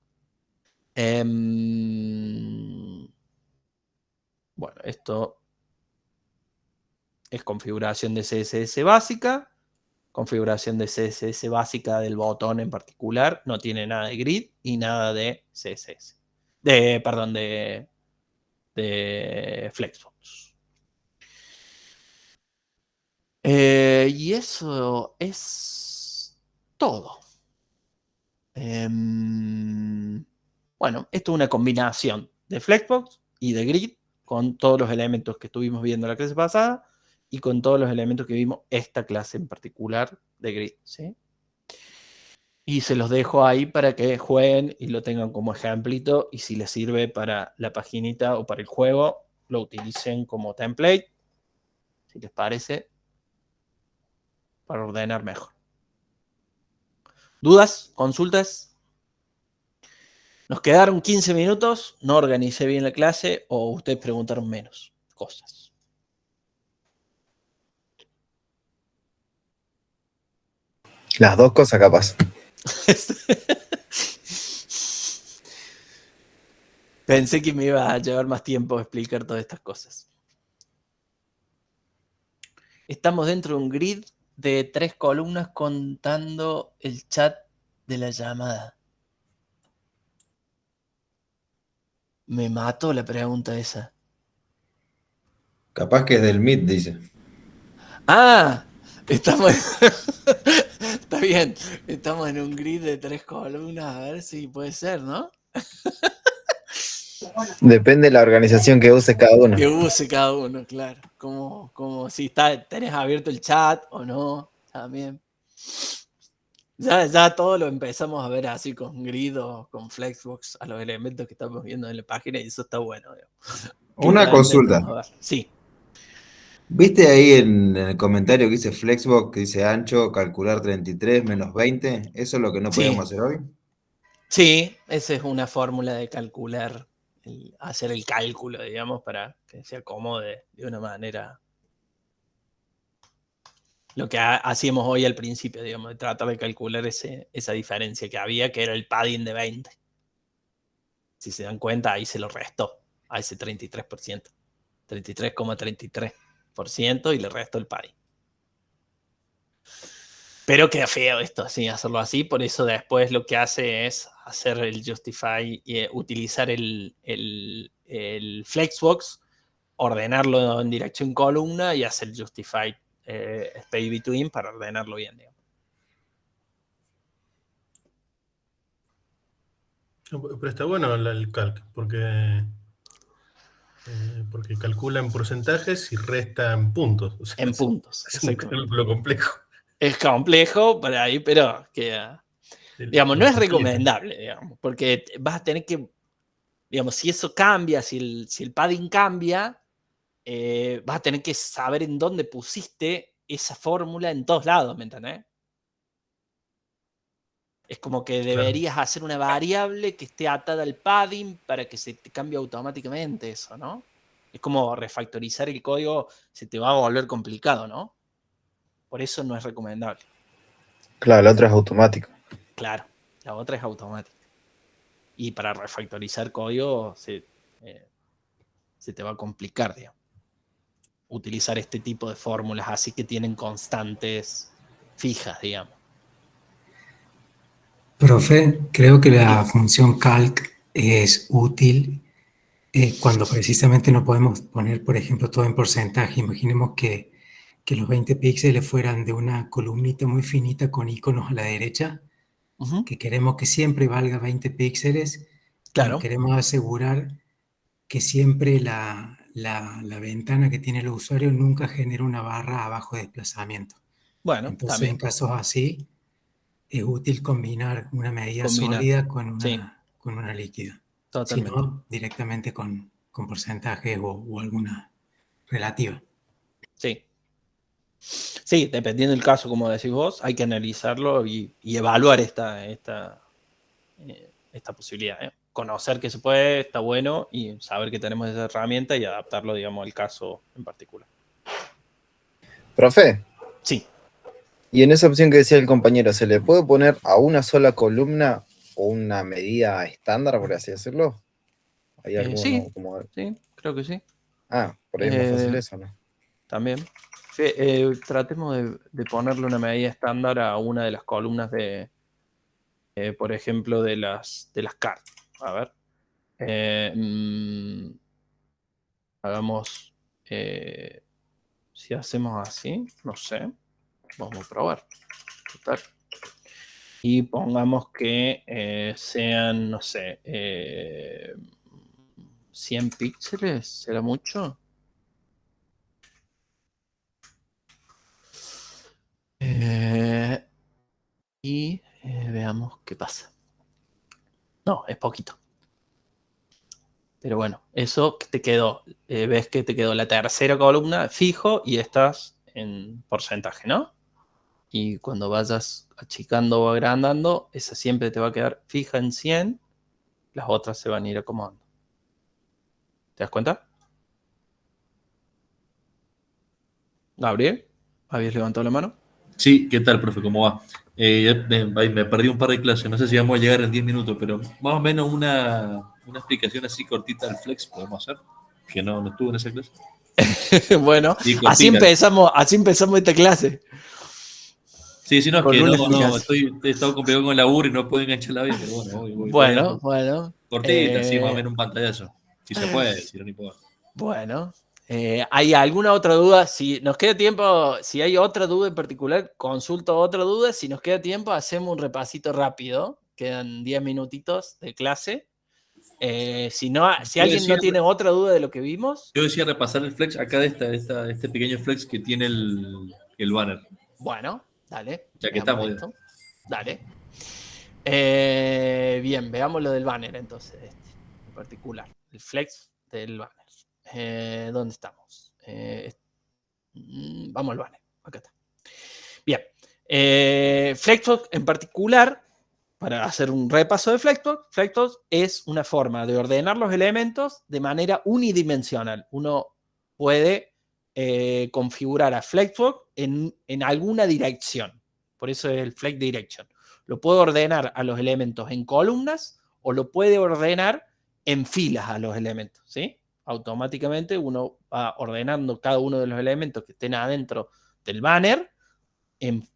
Bueno, esto es configuración de CSS básica. Configuración de CSS básica del botón en particular. No tiene nada de grid y nada de CSS. Perdón, de Flexbox. Y eso es todo. Bueno, esto es una combinación de Flexbox y de grid con todos los elementos que estuvimos viendo la clase pasada y con todos los elementos que vimos esta clase en particular de grid, ¿sí? Y se los dejo ahí para que jueguen y lo tengan como ejemplito y si les sirve para la paginita o para el juego, lo utilicen como template, si les parece, para ordenar mejor. ¿Dudas? ¿Consultas? Nos quedaron 15 minutos, no organicé bien la clase o ustedes preguntaron menos cosas. Las dos cosas capaz. Pensé que me iba a llevar más tiempo a explicar todas estas cosas. Estamos dentro de un grid de 3 columnas contando el chat de la llamada. Me mató la pregunta esa. Capaz que es del Meet, dice. Ah, estamos... Está bien, estamos en un grid de 3 columnas, a ver si puede ser, ¿no? Depende de la organización que use cada uno. Que use cada uno, claro. Como si tenés abierto el chat o no, también. Ya todo lo empezamos a ver así con grid o con Flexbox a los elementos que estamos viendo en la página y eso está bueno. Una consulta. Sí. ¿Viste ahí en el comentario que dice Flexbox, que dice ancho, calcular 33 menos 20? ¿Eso es lo que no podemos hacer hoy? Sí, esa es una fórmula de calcular, hacer el cálculo, digamos, para que se acomode de una manera. Lo que hacíamos hoy al principio, digamos, de tratar de calcular esa diferencia que había, que era el padding de 20. Si se dan cuenta, ahí se lo restó a ese 33%. 33,33%, y le restó el padding. Pero queda feo esto, así, hacerlo así. Por eso después lo que hace es hacer el justify y utilizar el Flexbox, ordenarlo en dirección columna y hacer el justify space between para ordenarlo bien, digamos. Pero está bueno el calc, porque calcula en porcentajes y resta en puntos. O sea, en puntos. Es un cálculo complejo. Es complejo por ahí, pero queda. Digamos, no es recomendable, digamos, porque vas a tener que, digamos, si eso cambia, si el padding cambia, vas a tener que saber en dónde pusiste esa fórmula en todos lados, ¿me entendés? Es como que deberías hacer una variable que esté atada al padding para que se te cambie automáticamente eso, ¿no? Es como refactorizar el código, se te va a volver complicado, ¿no? Por eso no es recomendable. Claro, la otra es automático. Claro, la otra es automática. Y para refactorizar código se te va a complicar, digamos. Utilizar este tipo de fórmulas así que tienen constantes fijas, digamos. Profe, creo que la función calc es útil cuando precisamente no podemos poner, por ejemplo, todo en porcentaje. Imaginemos que los 20 píxeles fueran de una columnita muy finita con iconos a la derecha, que queremos que siempre valga 20 píxeles. Claro. Nos queremos asegurar que siempre la ventana que tiene el usuario nunca genera una barra abajo de desplazamiento. Bueno, entonces también. En casos así, es útil combinar una medida Combinar. sólida con una líquida. Totalmente. Si no, directamente con porcentajes o alguna relativa. Sí. Sí, dependiendo del caso, como decís vos, hay que analizarlo y evaluar esta posibilidad. Conocer que se puede, está bueno, y saber que tenemos esa herramienta y adaptarlo, digamos, al caso en particular. Profe. Sí. Y en esa opción que decía el compañero, ¿se le puede poner a una sola columna o una medida estándar, por así decirlo? ¿Hay alguno Sí, como... sí, creo que sí. Ah, por ahí es más fácil eso, ¿no? También. Tratemos de ponerle una medida estándar a una de las columnas de, por ejemplo, de las cartas. A ver. Hagamos, si hacemos así, no sé, vamos a probar. Total. Y pongamos que sean, no sé, 100 píxeles, ¿será mucho? Y veamos qué pasa. No, es poquito. Pero bueno, eso te quedó. Ves que te quedó la tercera columna fijo y estás en porcentaje, ¿no? Y cuando vayas achicando o agrandando, esa siempre te va a quedar fija en 100. Las otras se van a ir acomodando. ¿Te das cuenta? Gabriel, ¿habías levantado la mano? Sí, ¿qué tal, profe? ¿Cómo va? Me perdí un par de clases, no sé si vamos a llegar en 10 minutos, pero más o menos una explicación así cortita del flex podemos hacer, que no estuve en esa clase. Bueno, Sí, así empezamos esta clase. Sí, no, es Con que una no, explicación. he estado complicado con el laburo y no puedo engancharla bien, pero bueno, Bueno. cortita, sí, más o menos un pantallazo. Si se puede, si no, ni puedo. Bueno, ¿hay alguna otra duda? Si nos queda tiempo, si hay otra duda en particular, consulto otra duda. Si nos queda tiempo, hacemos un repasito rápido. Quedan 10 minutitos de clase. Si alguien no tiene otra duda de lo que vimos. Yo decía repasar el flex acá de este pequeño flex que tiene el banner. Bueno, dale. Ya que estamos. Esto. Dale. Bien, veamos lo del banner entonces, en particular. El flex del banner. ¿Dónde estamos? Vamos al banner. Acá está. Bien. Flexbox en particular, para hacer un repaso de Flexbox es una forma de ordenar los elementos de manera unidimensional. Uno puede configurar a Flexbox en alguna dirección. Por eso es el Flex Direction. Lo puede ordenar a los elementos en columnas o lo puede ordenar en filas a los elementos, ¿sí? Automáticamente uno va ordenando cada uno de los elementos que estén adentro del banner en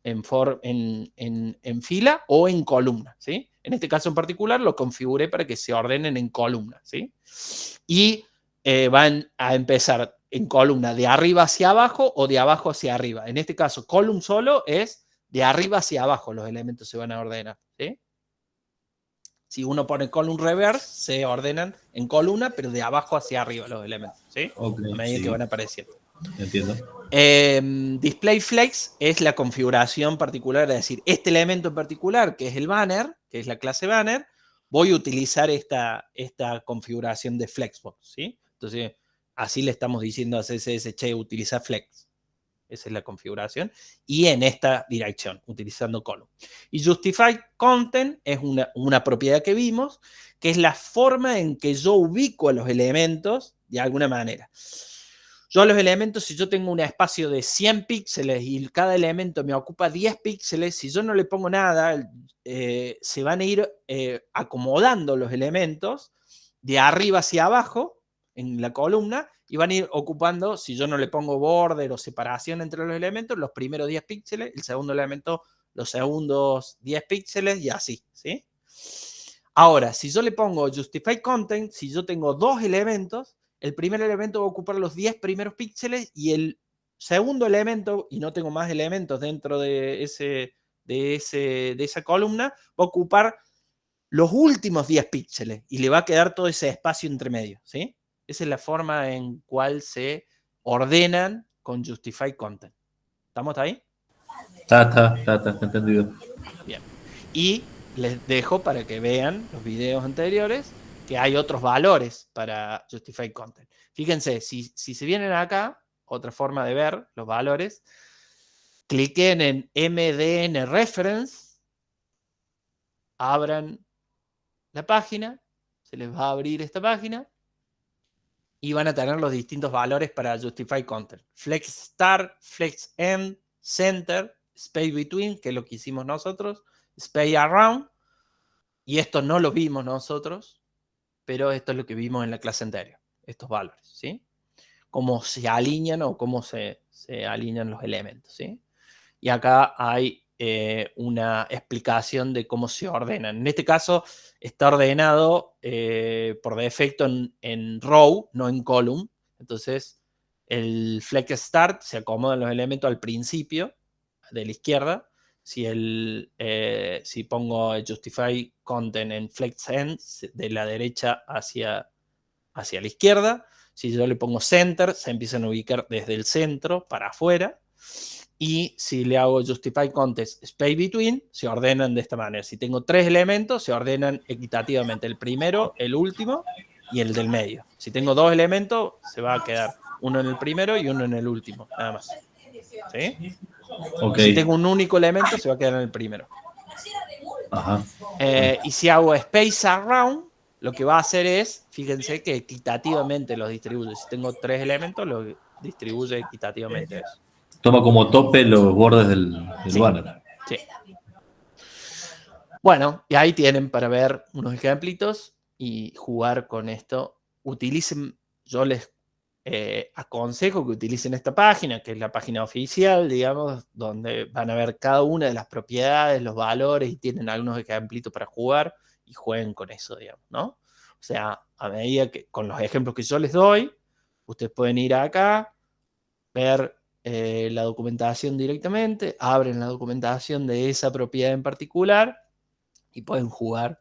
fila o en columna, ¿sí? En este caso en particular lo configuré para que se ordenen en columna, ¿sí? Y van a empezar en columna de arriba hacia abajo o de abajo hacia arriba. En este caso, column solo es de arriba hacia abajo los elementos se van a ordenar, ¿sí? Si uno pone column reverse, se ordenan en columna, pero de abajo hacia arriba los elementos, ¿sí? Okay, a medida que van apareciendo. Entiendo. Display Flex es la configuración particular, es decir, este elemento en particular, que es el banner, que es la clase banner, voy a utilizar esta configuración de Flexbox, ¿sí? Entonces, así le estamos diciendo a CSS, che, utiliza flex. Esa es la configuración. Y en esta dirección, utilizando column. Y justify content es una propiedad que vimos, que es la forma en que yo ubico a los elementos de alguna manera. Yo a los elementos, si yo tengo un espacio de 100 píxeles y cada elemento me ocupa 10 píxeles, si yo no le pongo nada, se van a ir acomodando los elementos de arriba hacia abajo en la columna y van a ir ocupando, si yo no le pongo border o separación entre los elementos, los primeros 10 píxeles, el segundo elemento, los segundos 10 píxeles y así, ¿sí? Ahora, si yo le pongo justify content, si yo tengo dos elementos, el primer elemento va a ocupar los 10 primeros píxeles y el segundo elemento, y no tengo más elementos dentro de esa columna, va a ocupar los últimos 10 píxeles y le va a quedar todo ese espacio entre medio, ¿sí? Esa es la forma en cual se ordenan con justify content. ¿Estamos ahí? Está entendido. Bien. Y les dejo para que vean los videos anteriores que hay otros valores para justify content. Fíjense, si se vienen acá, otra forma de ver los valores, cliquen en MDN Reference, abran la página, se les va a abrir esta página y van a tener los distintos valores para justify content. Flex start, flex end, center, space between, que es lo que hicimos nosotros, space around, y esto no lo vimos nosotros, pero esto es lo que vimos en la clase anterior, estos valores, ¿sí? Cómo se alinean o cómo se alinean los elementos, ¿sí? Y acá hay una explicación de cómo se ordenan. En este caso está ordenado por defecto en row, no en column. Entonces el flex start se acomodan los elementos al principio de la izquierda. Si pongo justify content en flex end, de la derecha hacia la izquierda. Si yo le pongo center, se empiezan a ubicar desde el centro para afuera. Y si le hago justify content space between, se ordenan de esta manera. Si tengo tres elementos, se ordenan equitativamente. El primero, el último y el del medio. Si tengo dos elementos, se va a quedar uno en el primero y uno en el último, nada más. ¿Sí? Okay. Si tengo un único elemento, se va a quedar en el primero. Ajá. Y si hago space around, lo que va a hacer es, fíjense que equitativamente los distribuye. Si tengo tres elementos, los distribuye equitativamente eso. Toma como tope los bordes del Sí. banner. Sí. Bueno, y ahí tienen para ver unos ejemplitos y jugar con esto. Utilicen, yo les aconsejo que utilicen esta página, que es la página oficial, digamos, donde van a ver cada una de las propiedades, los valores y tienen algunos ejemplitos para jugar y jueguen con eso, digamos, ¿no? O sea, a medida que con los ejemplos que yo les doy, ustedes pueden ir acá, ver la documentación directamente, abren la documentación de esa propiedad en particular y pueden jugar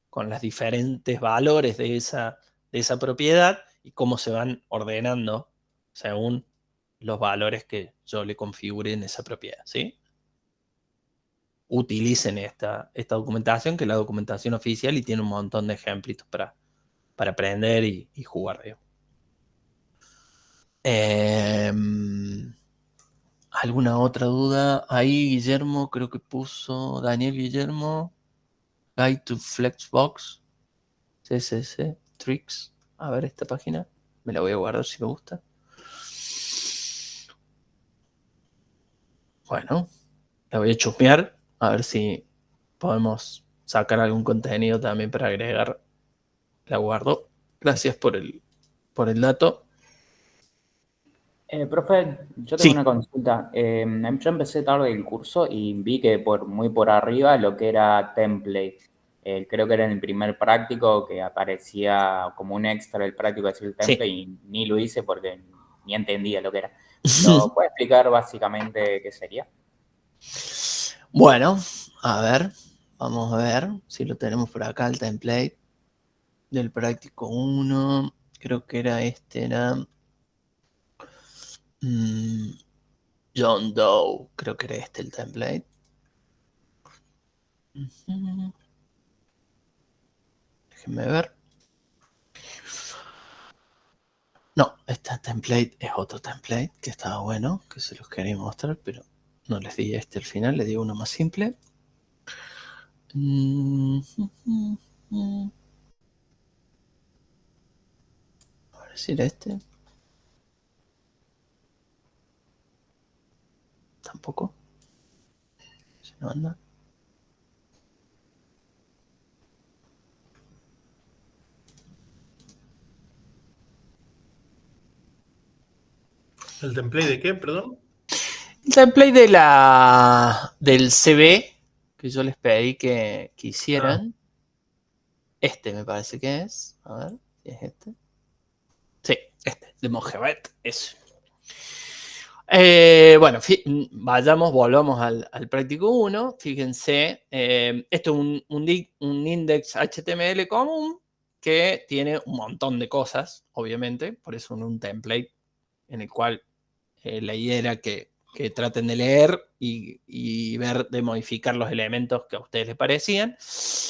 con los diferentes valores de esa propiedad y cómo se van ordenando según los valores que yo le configure en esa propiedad, ¿sí? Utilicen esta documentación, que es la documentación oficial y tiene un montón de ejemplitos para aprender y jugar, digamos. ¿Alguna otra duda? Ahí Guillermo, creo que puso Daniel Guillermo, Guide to Flexbox, CSS, Tricks. A ver esta página, me la voy a guardar si me gusta. Bueno, la voy a chusmear, a ver si podemos sacar algún contenido también para agregar. La guardo. Gracias por el dato. Profe, yo tengo una consulta. Yo empecé tarde el curso y vi que muy por arriba lo que era template. Creo que era en el primer práctico que aparecía como un extra el práctico decir el template y ni lo hice porque ni entendía lo que era. ¿Lo puede explicar básicamente qué sería? Bueno, a ver, vamos a ver si lo tenemos por acá, el template del práctico 1. Creo que era John Doe, creo que era el template. Déjenme ver. No, template es otro template que estaba bueno, que se los quería mostrar, pero no les di este al final, les di uno más simple. A ver si era este. Tampoco. Se no anda. ¿El template de qué, perdón? El template del CB que yo les pedí que hicieran. Este me parece que es. A ver, si es este. Sí, este, de Mojevet. Eso. Bueno, volvamos al práctico 1. Fíjense, esto es un index HTML común que tiene un montón de cosas, obviamente, por eso un template en el cual la idea era que traten de leer y ver, de modificar los elementos que a ustedes les parecían.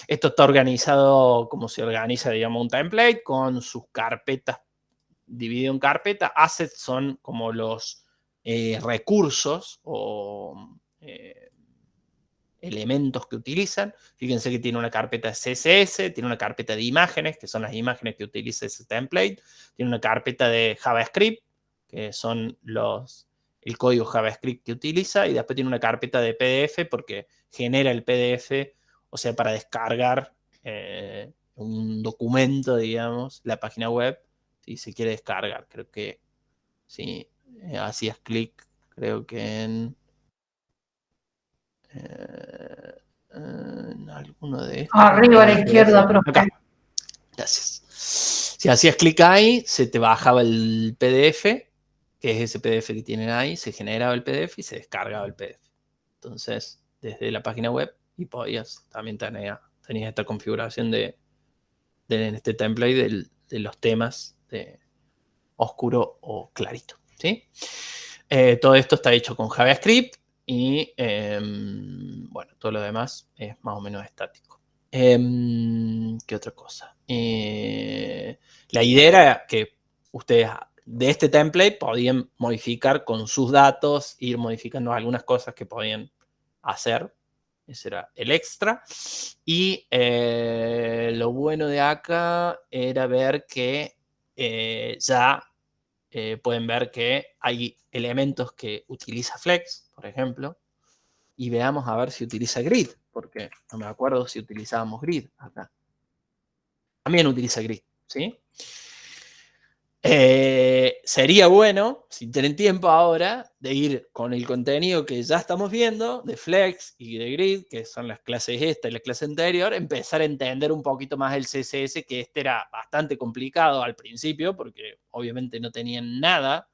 Esto está organizado como se organiza, digamos, un template con sus carpetas, dividido en carpetas. Assets son como los recursos o elementos que utilizan. Fíjense que tiene una carpeta CSS, tiene una carpeta de imágenes, que son las imágenes que utiliza ese template, tiene una carpeta de JavaScript, que son el código JavaScript que utiliza, y después tiene una carpeta de PDF porque genera el PDF, o sea, para descargar un documento, digamos, la página web, si se quiere descargar. Creo que si hacías clic, creo que en alguno de estos. Arriba a la izquierda, profe. Acá. Gracias. Si hacías clic ahí, se te bajaba el PDF, que es ese PDF que tienen ahí, se generaba el PDF y se descargaba el PDF. Entonces, desde la página web, y podías, también tenías esta configuración de este template de los temas de oscuro o clarito, ¿sí? Todo esto está hecho con JavaScript y, bueno, todo lo demás es más o menos estático. ¿Qué otra cosa? La idea era que ustedes de este template podían modificar con sus datos, ir modificando algunas cosas que podían hacer. Ese era el extra. Y lo bueno de acá era ver que ya pueden ver que hay elementos que utiliza Flex, por ejemplo, y veamos a ver si utiliza Grid, porque no me acuerdo si utilizábamos Grid acá. También utiliza Grid, ¿sí? Sería bueno, si tienen tiempo ahora, de ir con el contenido que ya estamos viendo, de Flex y de Grid, que son las clases esta y la clase anterior, empezar a entender un poquito más el CSS, que este era bastante complicado al principio, porque obviamente no tenían nada,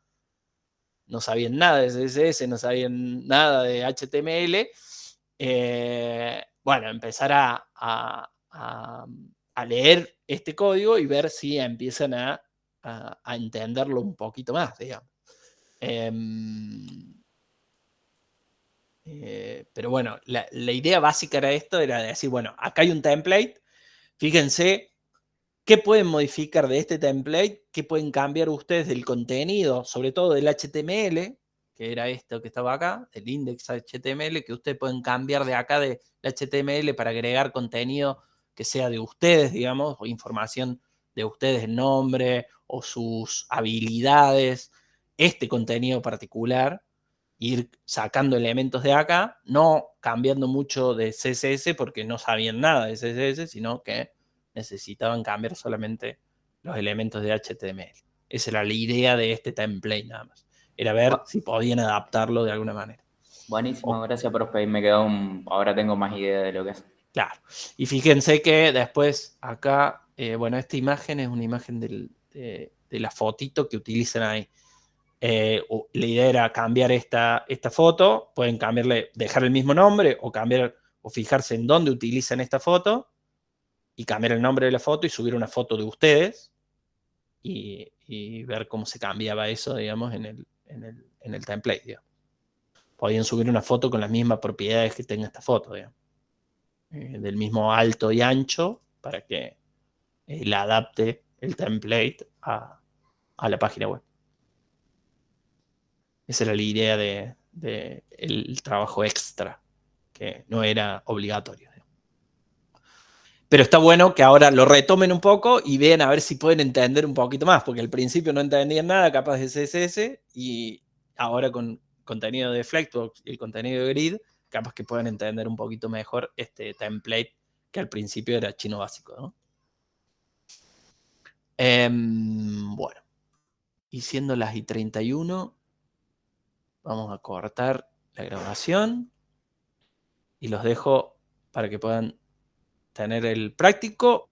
no sabían nada de CSS, no sabían nada de HTML. Bueno, empezar a leer este código y ver si empiezan a entenderlo un poquito más, digamos. Pero bueno, la idea básica era esto, era decir, bueno, acá hay un template, fíjense qué pueden modificar de este template, qué pueden cambiar ustedes del contenido, sobre todo del HTML, que era esto que estaba acá, el index HTML, que ustedes pueden cambiar de acá del HTML para agregar contenido que sea de ustedes, digamos, o información de ustedes, el nombre o sus habilidades, este contenido particular, ir sacando elementos de acá, no cambiando mucho de CSS porque no sabían nada de CSS, sino que necesitaban cambiar solamente los elementos de HTML. Esa era la idea de este template nada más. Era ver si podían adaptarlo de alguna manera. Buenísimo, gracias, profe. Y me quedó ahora tengo más idea de lo que es. Claro. Y fíjense que después acá, bueno, esta imagen es una imagen de la fotito que utilizan ahí. La idea era cambiar esta foto, pueden cambiarle, dejar el mismo nombre o cambiar o fijarse en dónde utilizan esta foto y cambiar el nombre de la foto y subir una foto de ustedes y ver cómo se cambiaba eso, digamos, en el template, digamos. Podían subir una foto con las mismas propiedades que tenga esta foto, digamos. Del mismo alto y ancho para que la adapte el template a la página web. Esa era la idea de el trabajo extra, que no era obligatorio. Pero está bueno que ahora lo retomen un poco y vean a ver si pueden entender un poquito más, porque al principio no entendían nada capaz de CSS y ahora con contenido de Flexbox y el contenido de Grid, capaz que pueden entender un poquito mejor este template que al principio era chino básico, ¿no? Bueno, y siendo las y 31, vamos a cortar la grabación y los dejo para que puedan tener el práctico